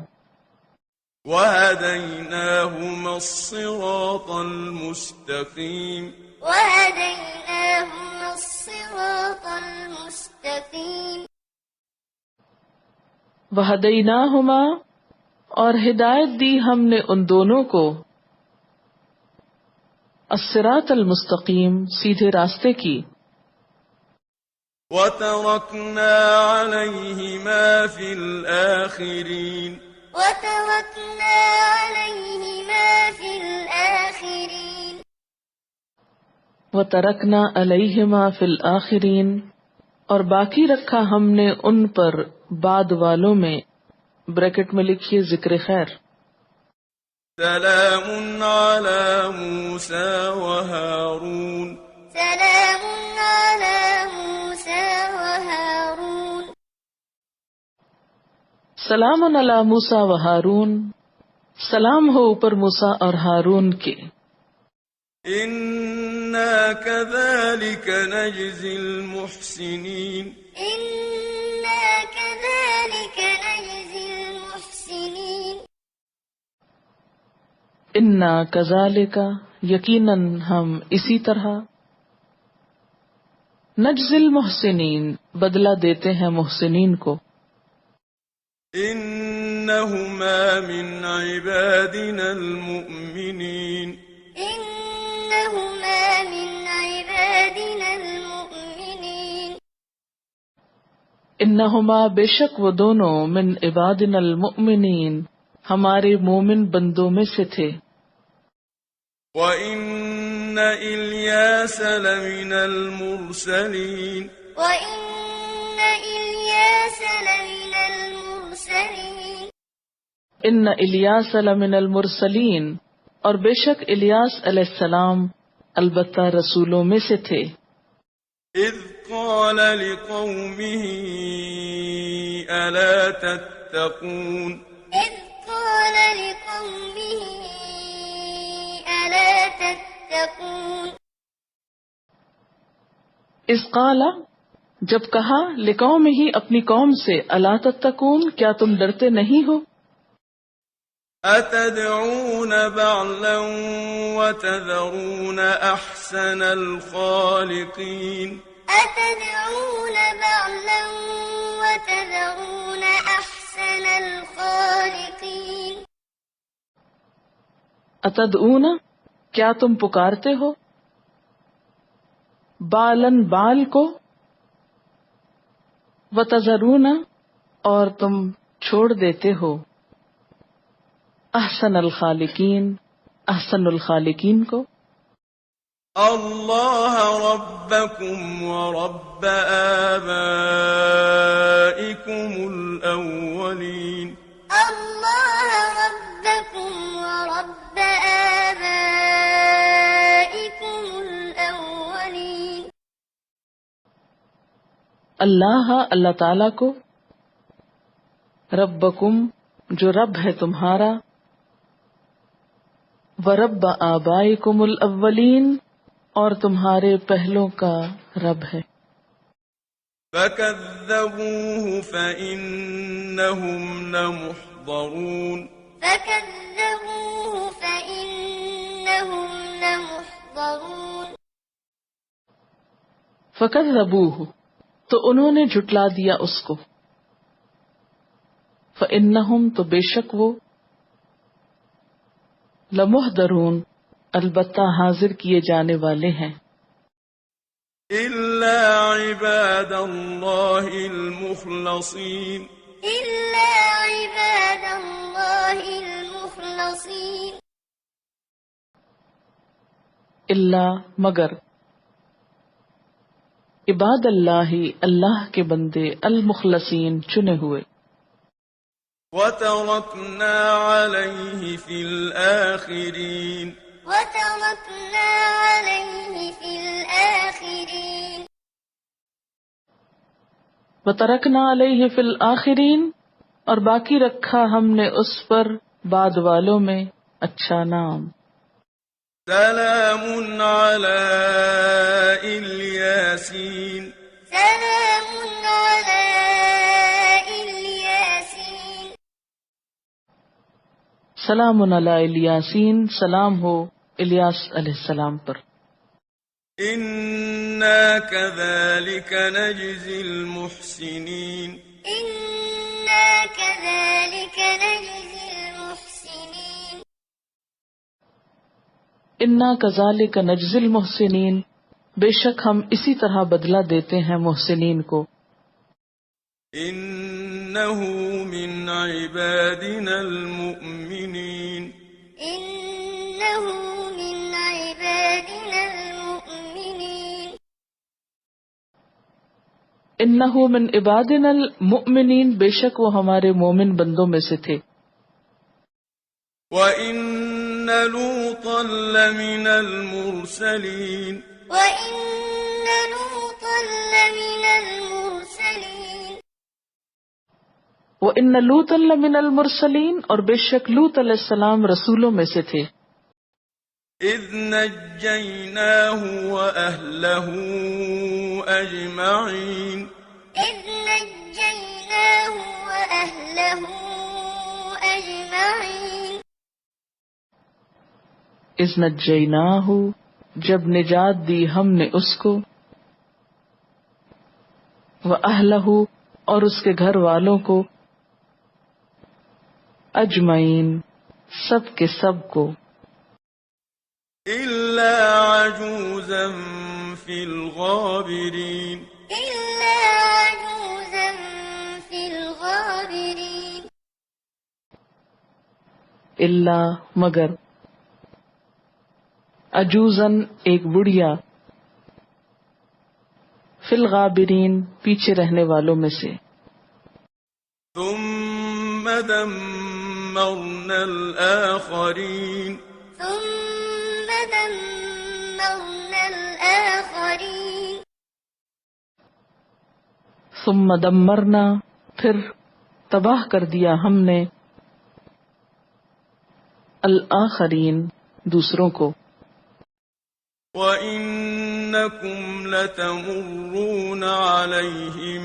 Speaker 2: وَهَدَيْنَاهُمَا الصِّرَاطَ الْمُسْتَقِيمَ
Speaker 3: وَهَدَيْنَاهُمَا الصِّرَاطَ الْمُسْتَقِيمَ
Speaker 4: وَهَدَيْنَاهُمَا اور ہدایت دی ہم نے ان دونوں کو، الصراط المستقیم سیدھے راستے کی،
Speaker 2: وَتَرَكْنَا عَلَيْهِمَا فِي الْآخِرِينَ
Speaker 3: وَتَرَكْنَا عَلَيْهِمَا فِي الْآخِرِينَ
Speaker 4: وَتَرَكْنَا عَلَيْهِمَا فِي الْآخِرِينَ اور باقی رکھا ہم نے ان پر بعد والوں میں، بریکٹ میں لکھیے ذکر خیر،
Speaker 2: سلام علی موسیٰ وہارون
Speaker 3: سلام علی موسیٰ وہارون
Speaker 4: سلام علی موسیٰ و ہارون، سلام ہو اوپر موسیٰ اور ہارون کے،
Speaker 2: اِنَّا كَذَلِكَ نَجْزِي الْمُحْسِنِينَ
Speaker 3: إِنَّا كذلك نجزي المحسنين
Speaker 4: انا کذالک یقیناً ہم اسی طرح نجزی المحسنین بدلہ دیتے ہیں محسنین کو
Speaker 2: إنهما من عبادنا المؤمنين
Speaker 3: إنهما من عبادنا المؤمنين
Speaker 4: انہما بے شک وہ دونوں من عبادنا المؤمنین ہمارے مومن بندوں میں سے تھے
Speaker 2: وإن إلياس لمن المرسلين
Speaker 3: وإن إلياس لمن المرسلين
Speaker 4: ان الیاس لمن المرسلین اور بے شک الیاس علیہ السلام البتہ رسولوں میں سے تھے
Speaker 2: إذ قال لقومه ألا تتقون
Speaker 3: إذ قال لقومه ألا تتقون
Speaker 4: اس قال جب کہا لقوم ہی اپنی قوم سے الا تتقون کیا تم ڈرتے نہیں ہو
Speaker 2: أتدعون بعلا وتذرون أحسن الخالقين
Speaker 3: أتدعون بعلا وتذرون أحسن الخالقين
Speaker 4: اتدعون کیا تم پکارتے ہو بالن بال کو وتذرون اور تم چھوڑ دیتے ہو احسن الخالقین احسن الخالقین کو
Speaker 2: الله ربكم ورب آبائكم الأولين
Speaker 3: الله ربكم ورب آبائكم الأولين
Speaker 4: اللہ اللہ تعالی کو ربکم جو رب ہے تمہارا ورب آبائکم الاولین اور تمہارے پہلوں کا رب ہے
Speaker 2: فكذبوه فإنهم لمحضرون
Speaker 3: فكذبوه فإنهم لمحضرون
Speaker 4: فکذبوہ تو انہوں نے جھٹلا دیا اس کو فإنہم تو بے شک وہ لمحضرون البتہ حاضر کیے جانے والے ہیں
Speaker 2: إلا عباد الله المخلصين
Speaker 3: إلا عباد الله المخلصين
Speaker 4: اللہ مگر عباد اللہ اللہ کے بندے المخلصین چنے ہوئے
Speaker 2: وتركنا عليه في الآخرين
Speaker 3: وتركنا عليه في الآخرين
Speaker 4: وترکنا علیہ فی الآخرین اور باقی رکھا ہم نے اس پر بعد والوں میں اچھا نام
Speaker 2: سلام على الياسين
Speaker 3: سلام على الياسين
Speaker 4: سلام علی الیاسین سلام ہو الیاس علیہ السلام پر
Speaker 2: إنا كذلك نجزي المحسنين
Speaker 3: إنا كذلك نجزي المحسنين
Speaker 4: انا کذالک نجزی المحسنین بے شک ہم اسی طرح بدلہ دیتے ہیں محسنین کو
Speaker 2: إنه من عبادنا المؤمنين
Speaker 3: إنه من عبادنا المؤمنين
Speaker 4: انہ من عبادنا المؤمنین بے شک وہ ہمارے مومن بندوں میں سے تھے
Speaker 2: وإن لوطا لمن المرسلين
Speaker 3: وإن لوطا لمن المرسلين
Speaker 4: وان لوطا لمن المرسلین اور بے شک لوط علیہ السلام رسولوں میں سے تھے
Speaker 2: إذ نجيناه وأهله أجمعين
Speaker 3: إذ نجيناه وأهله أجمعين
Speaker 4: اذ نجیناہ، جب نجات دی ہم نے اس کو، وَأَهْلَهُ، اور اس کے گھر والوں کو، اجمعین، سب کے سب کو،
Speaker 2: إلا عجوزا في الغابرين
Speaker 3: إلا عجوزا في الغابرين
Speaker 4: اللہ مگر، عجوزن ایک بڑھیا، فی الغابرین پیچھے رہنے والوں میں سے،
Speaker 2: ثم دمرنا الآخرين
Speaker 3: ثم دمرنا الآخرين
Speaker 4: ثم دمرنا، پھر تباہ کر دیا ہم نے، الآخرین دوسروں کو،
Speaker 2: وإنكم لتمرون عليهم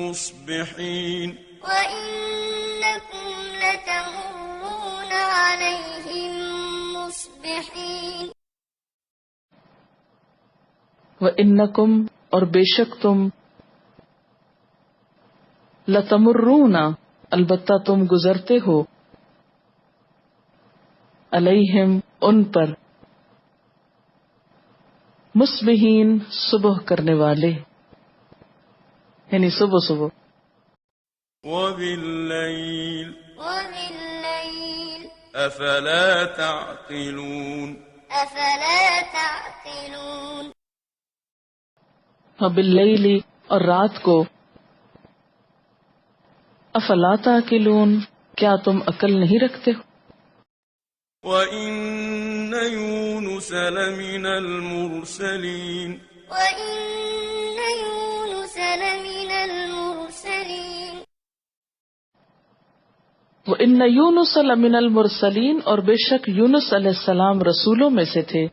Speaker 2: مصبحين
Speaker 3: وإنكم لتمرون عليهم مصبحين
Speaker 4: وَإِنَّكُمْ، اور بے شک تم، لَتَمُرُّونَ، البتہ تم گزرتے ہو، علیہم ان پر، مصبحین صبح کرنے والے، یعنی صبح صبح،
Speaker 2: وبالليل
Speaker 3: وبالليل
Speaker 2: أفلا تعقلون
Speaker 3: أفلا تعقلون
Speaker 4: وباللیل، اور رات کو، افلا تعقلون، کیا تم عقل نہیں رکھتے ہو؟
Speaker 2: وإن يونس لمن المرسلين
Speaker 3: وإن يونس لمن المرسلين
Speaker 4: وَإِنَّ يُونُسَ لَمِنَ الْمُرْسَلِينَ، اور بے شک یونس علیہ السلام رسولوں میں سے تھے،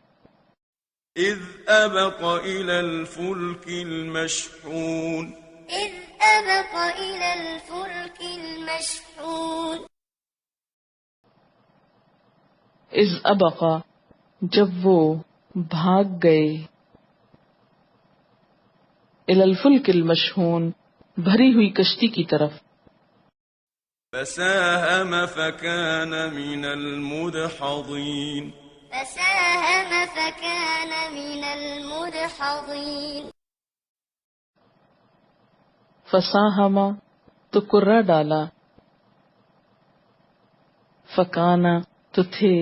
Speaker 2: إذ أبق إلى الفلك المشحون
Speaker 3: إذ أبق إلى الفلك المشحون
Speaker 4: اذ ابقا، جب وہ بھاگ گئے، الی الفلک المشحون، بھری ہوئی کشتی کی طرف،
Speaker 2: فساهم فكان من المدحضين
Speaker 3: فساهم فكان من المدحضين
Speaker 4: فساہم، تو کرہ ڈالا، فکانا، تو تھے،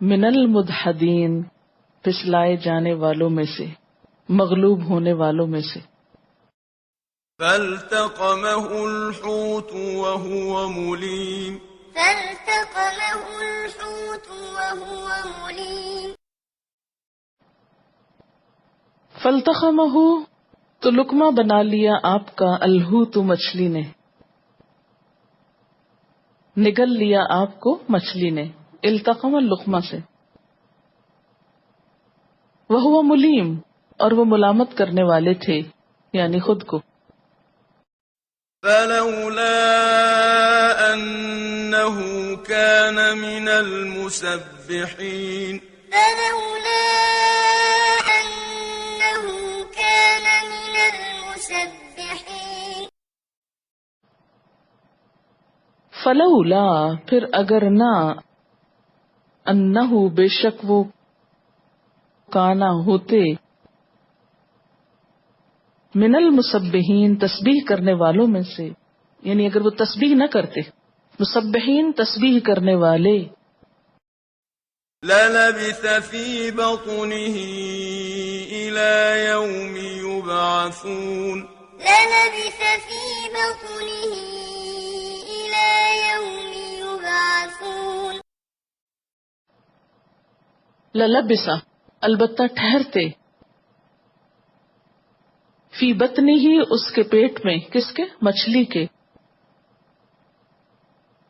Speaker 4: من المدحدین، پھسلائے جانے والوں میں سے، مغلوب ہونے والوں میں سے،
Speaker 2: فالتقمه الحوت وهو مليم
Speaker 3: فالتقمه الحوت وهو مليم
Speaker 4: فالتقمہ، تو لقمہ بنا لیا آپ کا، الحوت، مچھلی نے، نگل لیا آپ کو مچھلی نے، التقم اللقمہ سے، وہو ملیم، اور وہ ملامت کرنے والے تھے، یعنی خود کو،
Speaker 2: فلولا أنه كان من المسبحين
Speaker 3: فلولا أنه كان من المسبحين
Speaker 4: فلولا، پھر اگر نہ، انہو، بے شک وہ، کانا، ہوتے، من المسبحین، تسبیح کرنے والوں میں سے، یعنی اگر وہ تسبیح نہ کرتے، مسبحین تسبیح کرنے والے،
Speaker 2: للبث في بطنه إلى يوم يبعثون
Speaker 3: للبث في بطنه إلى يوم يبعثون
Speaker 4: للبسا، البتہ ٹھہرتے، فی بطنی ہی، اس کے پیٹ میں، کس کے؟ مچھلی کے،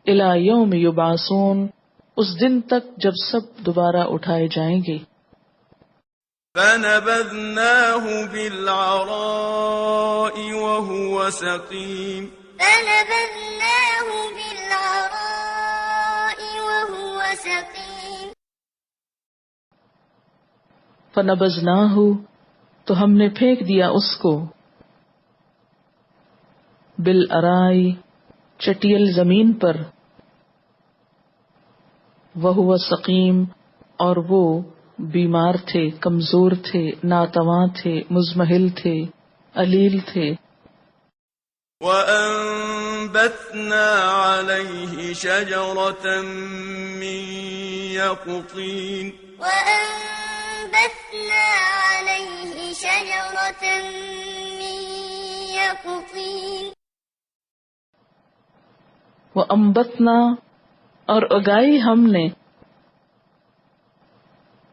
Speaker 4: الی یوم یبعثون، اس دن تک جب سب دوبارہ اٹھائے جائیں گے،
Speaker 2: فنبذناه بالعراء وهو سقيم
Speaker 3: فنبذناه بالعراء وهو سقيم
Speaker 4: فنبذناہ تو ہم نے پھینک دیا اس کو، بالارائی چٹیل زمین پر، وہو سقیم اور وہ بیمار تھے، کمزور تھے، ناتواں تھے، مزمحل تھے، علیل تھے۔
Speaker 2: وَأَنبَتْنَا عَلَيْهِ شَجَرَةً مِّن يَقْطِينٍ
Speaker 3: وَأَنبَتْنَا عَلَيْهِ شَجَرَةً مِّن يَقْطِينٍ
Speaker 4: وَأَنبَتْنَا اور اگائی ہم نے،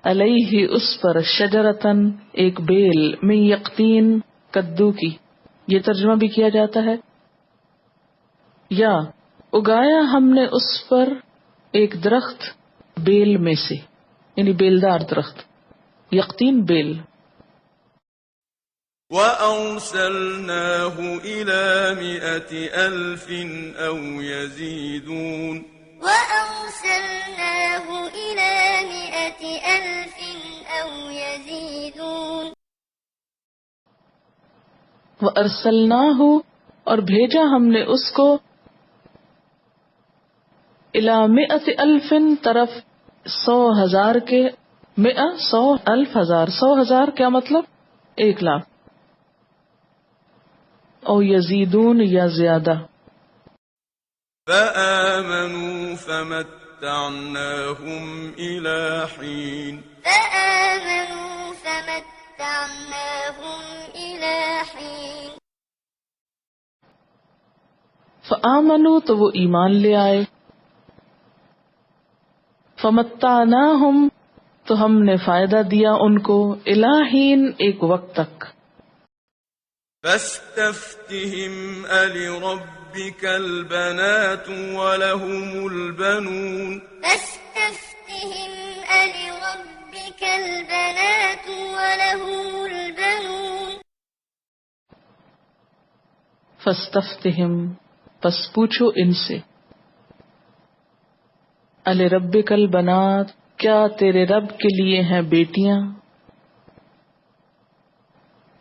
Speaker 4: علیہ اس پر، شجرتن ایک بیل، من یقطین کدو کی، یہ ترجمہ بھی کیا جاتا ہے، یا اگایا ہم نے اس پر ایک درخت بیل میں سے، یعنی بیلدار درخت، یقطین بیل۔
Speaker 2: وَأَرْسَلْنَاهُ إِلَى 100,000 أَوْ يَزِيدُونَ
Speaker 3: وَأَرْسَلْنَاهُ إِلَى 100,000 أَوْ يَزِيدُونَ
Speaker 4: وَأَرْسَلْنَاهُ اور بھیجا ہم نے اس کو، إِلَى 100,000 طرف 100,000 کے، 100,000 100,000 کیا مطلب؟ 1,00,000، او یزیدون یا زیادہ۔
Speaker 2: فآمنوا فمتعناهم إلى حين
Speaker 3: فآمنوا فمتعناهم إلى حين
Speaker 4: فآمنوا تو وہ ایمان لے آئے، فمتعناہم تو ہم نے فائدہ دیا ان کو، الی حین ایک وقت تک۔
Speaker 2: فاستفتهم ألربك البنات ولهم البنون
Speaker 3: فاستفتهم ألربك البنات ولهم البنون
Speaker 4: فاستفتہم پس پوچھو ان سے، الربک البنات کیا تیرے رب کے لیے ہیں بیٹیاں،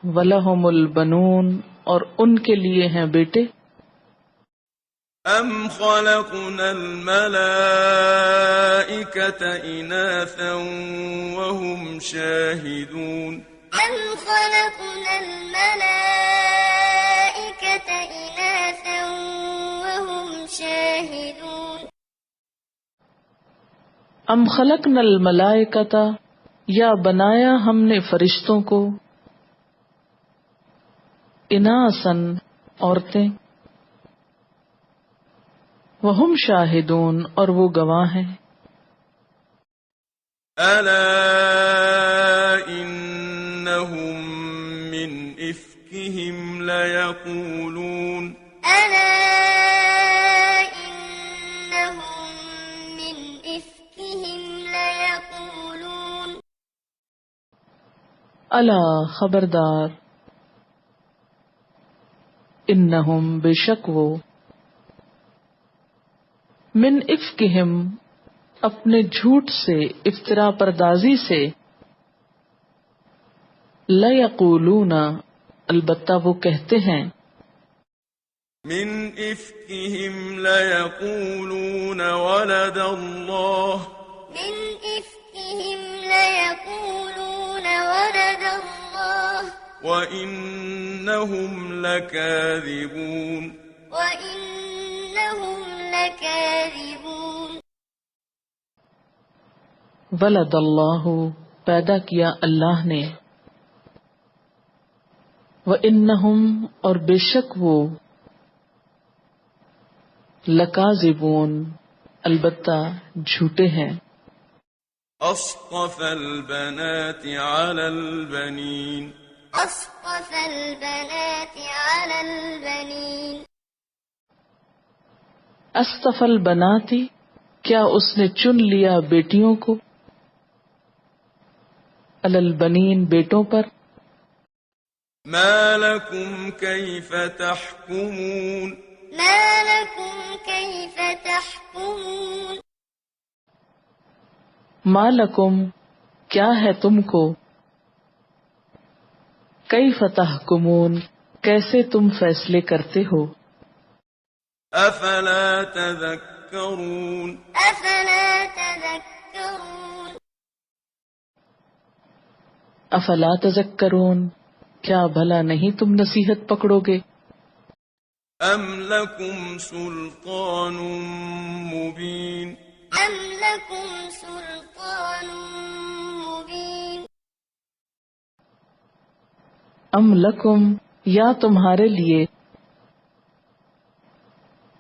Speaker 4: وَلَهُمُ الْبَنُونَ اور ان کے لیے ہیں بیٹے،
Speaker 2: أم خلقنا الملائكة إناثا وهم شاهدون
Speaker 3: أم خلقنا الملائكة إناثا وهم شاهدون
Speaker 4: ام خلقنا الملائکۃ یا بنایا ہم نے فرشتوں کو، اناسن عورتیں، وہم شاہدون اور وہ گواہ ہیں،
Speaker 2: ألا إنهم من إفكهم ليقولون
Speaker 3: ألا إنهم من إفكهم ليقولون
Speaker 4: الا خبردار، انہم بے شک وہ، من افکہم اپنے جھوٹ سے، افترا پردازی سے، لیقولون البتہ وہ کہتے ہیں،
Speaker 2: من إفكهم ليقولون ولد الله
Speaker 3: من إفكهم ليقولون ولد الله
Speaker 2: وإنهم لكاذبون
Speaker 3: وإنهم لكاذبون
Speaker 4: ولد اللہ پیدا کیا اللہ نے، وَإِنَّهُمْ اور بے شک وہ، لَكَاذِبُونَ البتہ جھوٹے ہیں،
Speaker 2: أصطفى البنات على البنين
Speaker 3: أصطفى البنات على البنين
Speaker 4: اصطفى البنات کیا اس نے چن لیا بیٹیوں کو، علی البنین بیٹوں پر.
Speaker 2: ما لكم كيف تحكمون
Speaker 3: ما لكم كيف تحكمون
Speaker 4: ما لکم کیا ہے تم کو، کیف تحکمون کیسے تم فیصلے کرتے ہو.
Speaker 2: أفلا تذكرون
Speaker 3: أفلا تذكرون
Speaker 4: افلا تذکرون کیا بھلا نہیں تم نصیحت پکڑو گے.
Speaker 2: أم لكم سلطان مبين
Speaker 3: أم لكم سلطان مبين
Speaker 4: ام لکم یا تمہارے لیے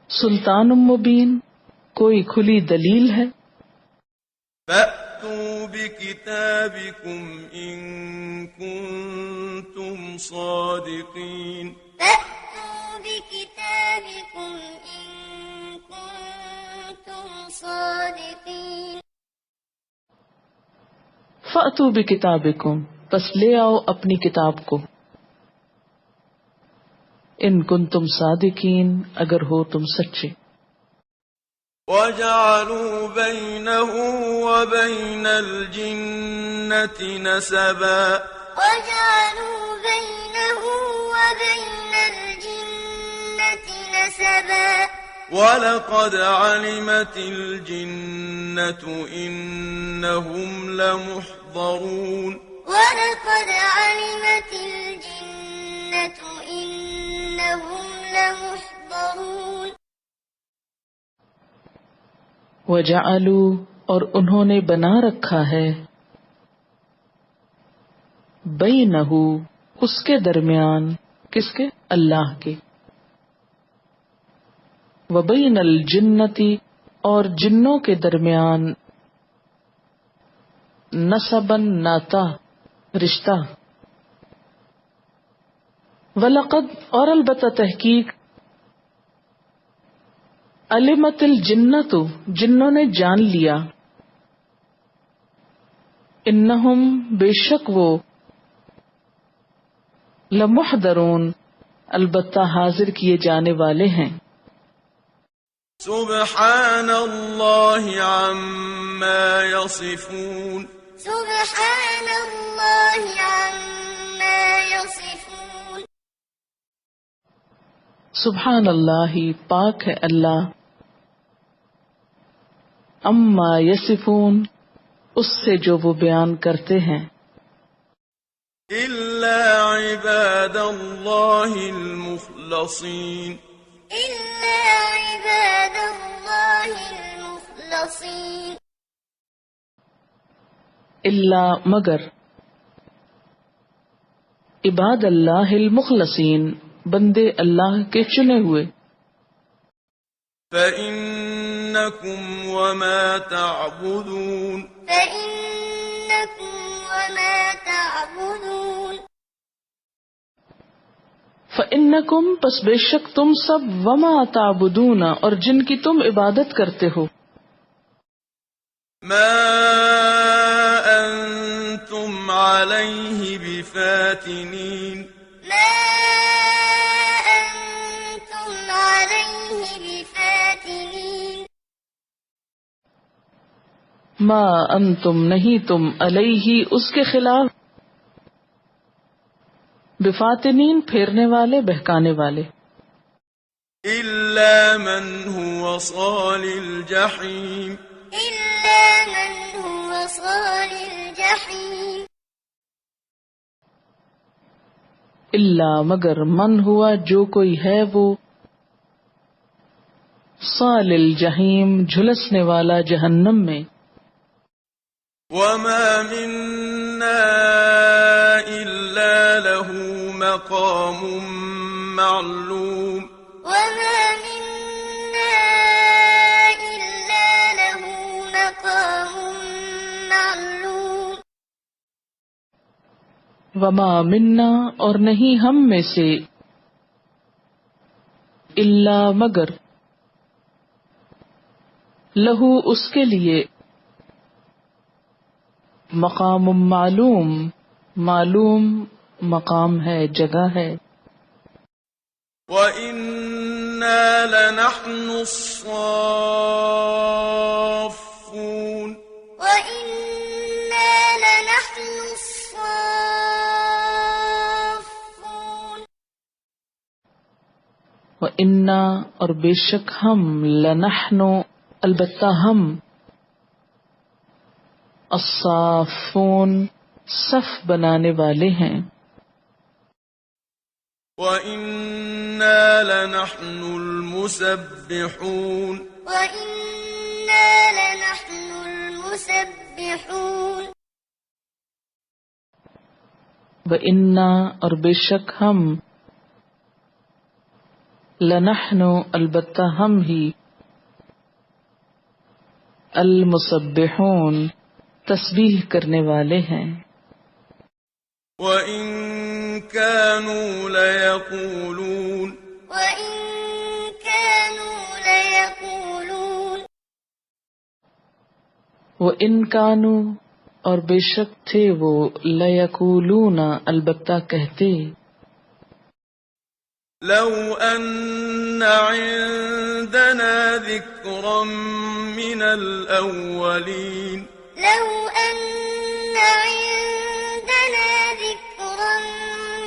Speaker 4: سلطان مبین کوئی کھلی دلیل ہے.
Speaker 2: فأتوا بكتابكم إن كنتم صادقين
Speaker 3: فأتوا بكتابكم إن كنتم صادقين
Speaker 4: فأتوا بکتابکم پس لے آؤ اپنی کتاب کو. ان کنتم صادقین اگر ہو تم سچے.
Speaker 2: وجعلوا بينه وبين الجنة نسبا
Speaker 3: وجعلوا بينه وبين الجنة نسبا
Speaker 2: ولقد علمت الجنة إنهم لمحضرون
Speaker 3: ولقد علمت الجنة إنهم لمحضرون
Speaker 4: وجعلوا اور انہوں نے بنا رکھا ہے بینہ اس کے درمیان، کس کے؟ اللہ کے. وبین الجنتی اور جنوں کے درمیان نسبن ناتا رشتہ. ولقد اور البتہ تحقیق علمت الجنت جنوں نے جان لیا، انہم بے شک وہ لمحضرون البتہ حاضر کیے جانے والے ہیں.
Speaker 2: سبحان الله عما يصفون
Speaker 3: سبحان الله عما يصفون
Speaker 4: سبحان اللہ پاک ہے اللہ، اما یصفون اس سے جو وہ بیان کرتے ہیں.
Speaker 2: إلا عباد الله المخلصين
Speaker 3: إلا عباد الله المخلصين
Speaker 4: اللہ مگر عباد اللہ المخلصین بندے اللہ کے چنے ہوئے.
Speaker 2: فإنكم وما تعبدون
Speaker 3: فإنكم وما تعبدون
Speaker 4: فإنکم پس بے شک تم سب وما تعبدون اور جن کی تم عبادت کرتے ہو.
Speaker 2: ما أنتم عليه بفاتنين
Speaker 3: ما أنتم عليه بفاتنين
Speaker 4: ما انتم نہیں تم علیہ اس کے خلاف بفاتنین پھیرنے والے بہکانے والے.
Speaker 2: إلا من هو صال الجحيم
Speaker 3: إلا من هو صال الجحيم
Speaker 4: اللہ مگر من ہوا جو کوئی ہے وہ صال الجحیم جھلسنے والا جہنم میں.
Speaker 2: وما منا إلا له مقام معلوم
Speaker 3: وما منا إلا له مقام معلوم
Speaker 4: وما منا اور نہیں ہم میں سے الا مگر لہو اس کے لیے مقام معلوم، معلوم مقام ہے، جگہ ہے.
Speaker 2: وَإِنَّا لَنَحْنُ الصَّافُّونَ
Speaker 3: وَإِنَّا لَنَحْنُ الصَّافُّونَ
Speaker 4: وَإِنَّا اور بے شک ہم، لَنَحْنُ البتہ ہم، الصافون صف بنانے والے ہیں.
Speaker 2: وَإِنَّا لَنَحْنُ الْمُسَبِّحُونَ
Speaker 3: وَإِنَّا لَنَحْنُ الْمُسَبِّحُونَ
Speaker 4: وَإِنَّا اور بے شک ہم، لَنَحْنُ البتہ ہم ہی، المسبحون تسبیح کرنے والے ہیں.
Speaker 2: وَإِن كَانُوا لَيَقُولُونَ
Speaker 3: وَإِن كَانُوا لَيَقُولُونَ
Speaker 4: وَإِن كَانُوا اور بے شک تھے وہ، لَيَقُولُونَ البتہ کہتے،
Speaker 2: لَوْ أَنَّ عِندَنَا ذِكْرًا مِّنَ الْأَوَّلِينَ
Speaker 3: لَوْ أَنَّ عِندَنَا ذِكْرًا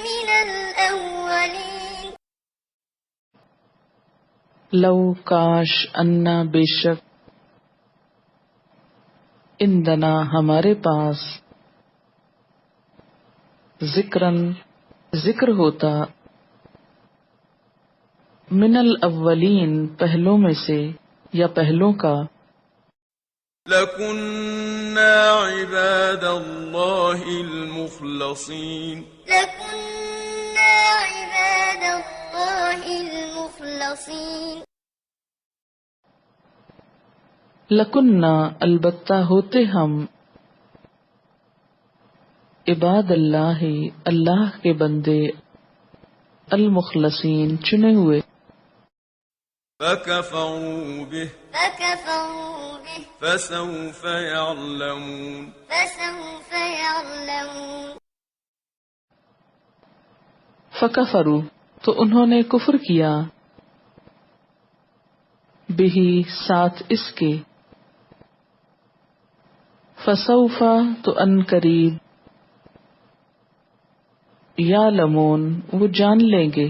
Speaker 3: مِّنَ الْأَوَّلِينَ
Speaker 4: لو کاش، انا بے شک، عندنا ہمارے پاس، ذکرن ذکر ہوتا، من الاولین پہلوں میں سے یا پہلوں کا،
Speaker 2: لَكُنَّا عِبَادَ اللَّهِ الْمُخْلَصِينَ
Speaker 3: لَكُنَّا عِبَادَ اللَّهِ الْمُخْلَصِينَ
Speaker 4: لکنہ البتہ ہوتے ہم، عباد اللہ اللہ کے بندے، المخلصین چنے ہوئے.
Speaker 2: فَكَفَرُوا بِهِ
Speaker 3: فَكَفَرُوا بِهِ
Speaker 2: فَسَوْفَ يَعْلَمُونَ
Speaker 3: فَسَوْفَ يَعْلَمُونَ
Speaker 4: فکفروا تو انہوں نے کفر کیا، بہی ساتھ اس کے، فسوف تو ان قریب، یعلمون وہ جان لیں گے.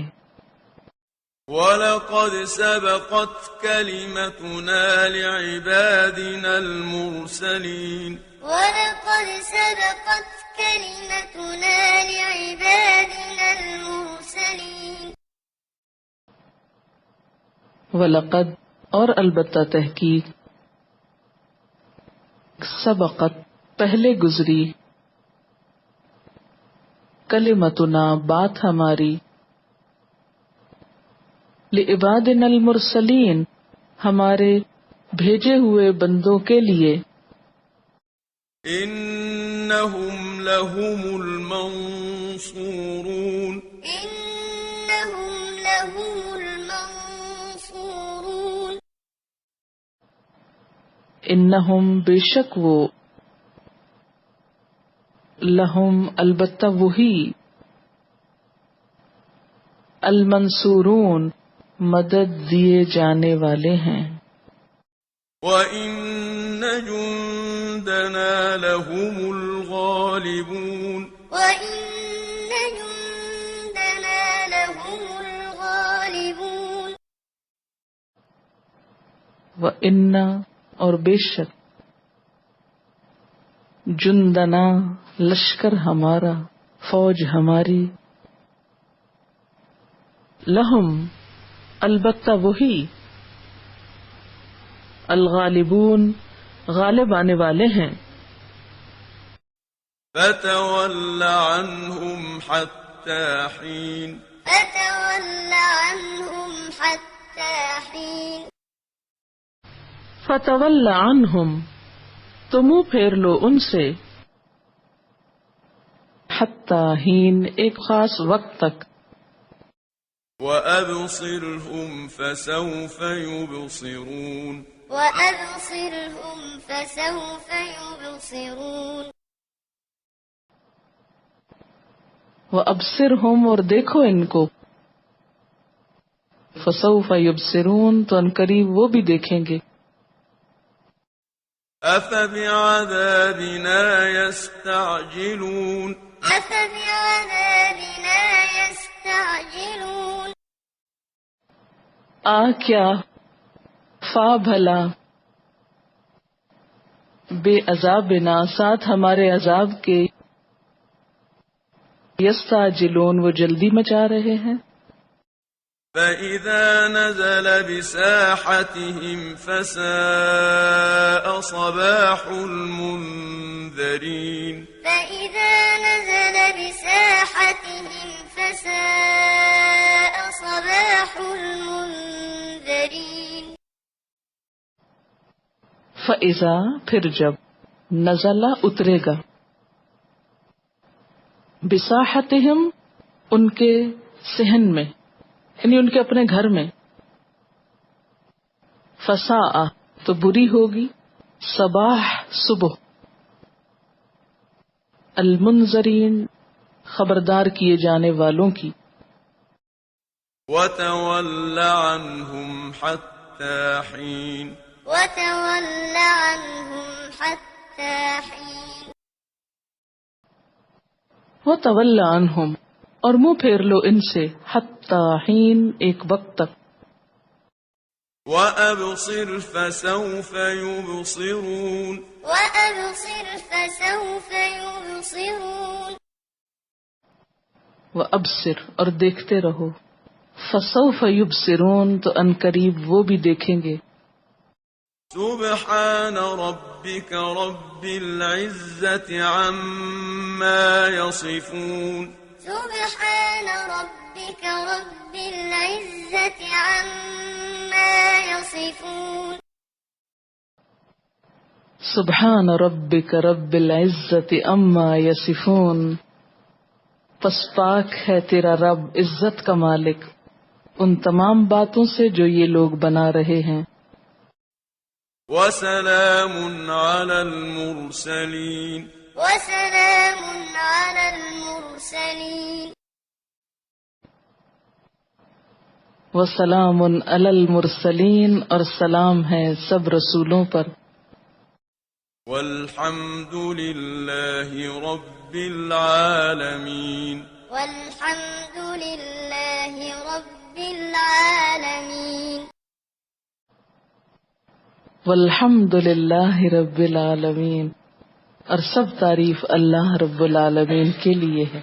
Speaker 2: وَلَقَدْ سَبَقَتْ كَلِمَتُنَا لِعِبَادِنَا الْمُرْسَلِينَ
Speaker 3: وَلَقَدْ سَبَقَتْ كَلِمَتُنَا لِعِبَادِنَا الْمُرْسَلِينَ
Speaker 4: وَلَقَدْ اور البتہ تحقیق، سبقت پہلے گزری، کلمتنا بات ہماری، لعبادنا المرسلین ہمارے بھیجے ہوئے بندوں کے لیے،
Speaker 2: إِنَّهُمْ لَهُمُ الْمَنصُورُونَ
Speaker 3: إِنَّهُمْ لَهُمُ الْمَنصُورُونَ
Speaker 4: انہم بے شک وہ، لہم البتہ وہی، المنصورون مدد دیے جانے والے ہیں.
Speaker 2: وَإِنَّ جُندَنَا لَهُمُ الْغَالِبُونَ
Speaker 3: وَإِنَّ جُندَنَا لَهُمُ الْغَالِبُونَ
Speaker 4: وَإِنَّ اور بے شک، جندنا لشکر ہمارا، فوج ہماری، لہم البتہ وہی، الغالبون غالب آنے والے ہیں.
Speaker 2: فَتَوَلَّ عَنْهُمْ حَتَّى حِينٍ
Speaker 3: فَتَوَلَّ عَنْهُمْ حَتَّى حِينٍ
Speaker 4: فتول عنہم تو منہ پھیر لو ان سے، حتی ہین ایک خاص وقت تک،
Speaker 2: وَأَبْصِرْهُمْ فَسَوْفَ يُبْصِرُونَ
Speaker 3: وَأَبْصِرْهُمْ فَسَوْفَ يُبْصِرُونَ
Speaker 4: وَأَبْصِرْهُمْ اور دیکھو ان کو، فَسَوْفَ يُبْصِرُونَ تو ان قریب وہ بھی دیکھیں گے۔
Speaker 2: أفبعذابنا يستعجلون
Speaker 3: أفبعذابنا يستعجلون
Speaker 4: کیا فا بھلا بے عذابنا ساتھ ہمارے عذاب کے، یستعجلون وہ جلدی مچا رہے ہیں۔
Speaker 2: فإذا نزل بساحتهم فساء صباح المنذرين
Speaker 3: فإذا نزل بساحتهم فساء صباح المنذرين
Speaker 4: فإذا پھر جب، نزلہ اترے گا، بساحتہم ان کے صحن میں، یعنی ان کے اپنے گھر میں، فساء تو بری ہوگی، صباح صبح، المنذرین خبردار کیے جانے والوں کی۔
Speaker 2: وتول عنهم حتى حين
Speaker 3: وتول عنهم حتى حين
Speaker 4: وتول عنہم اور منہ پھیر لو ان سے، حتی حین ایک وقت تک،
Speaker 2: وأبصر فسوف يبصرون
Speaker 3: وأبصر فسوف يبصرون
Speaker 4: وابصر اور دیکھتے رہو، فسوف یبصرون تو ان قریب وہ بھی دیکھیں گے۔
Speaker 2: سبحان ربك رب العزة عما يصفون
Speaker 3: سبحان ربك رب العزة عما يصفون
Speaker 4: سبحان ربک رب العزت اما یصفون پس پاک ہے تیرا رب عزت کا مالک ان تمام باتوں سے جو یہ لوگ بنا رہے ہیں۔
Speaker 2: وسلام على المرسلين
Speaker 3: وسلام على المرسلين
Speaker 4: وسلام علی المرسلین اور سلام ہے سب رسولوں پر۔
Speaker 2: والحمد لله رب العالمين
Speaker 3: والحمد لله رب العالمين
Speaker 4: والحمد للہ رب العالمین اور سب تعریف اللہ رب العالمین کے لیے ہے۔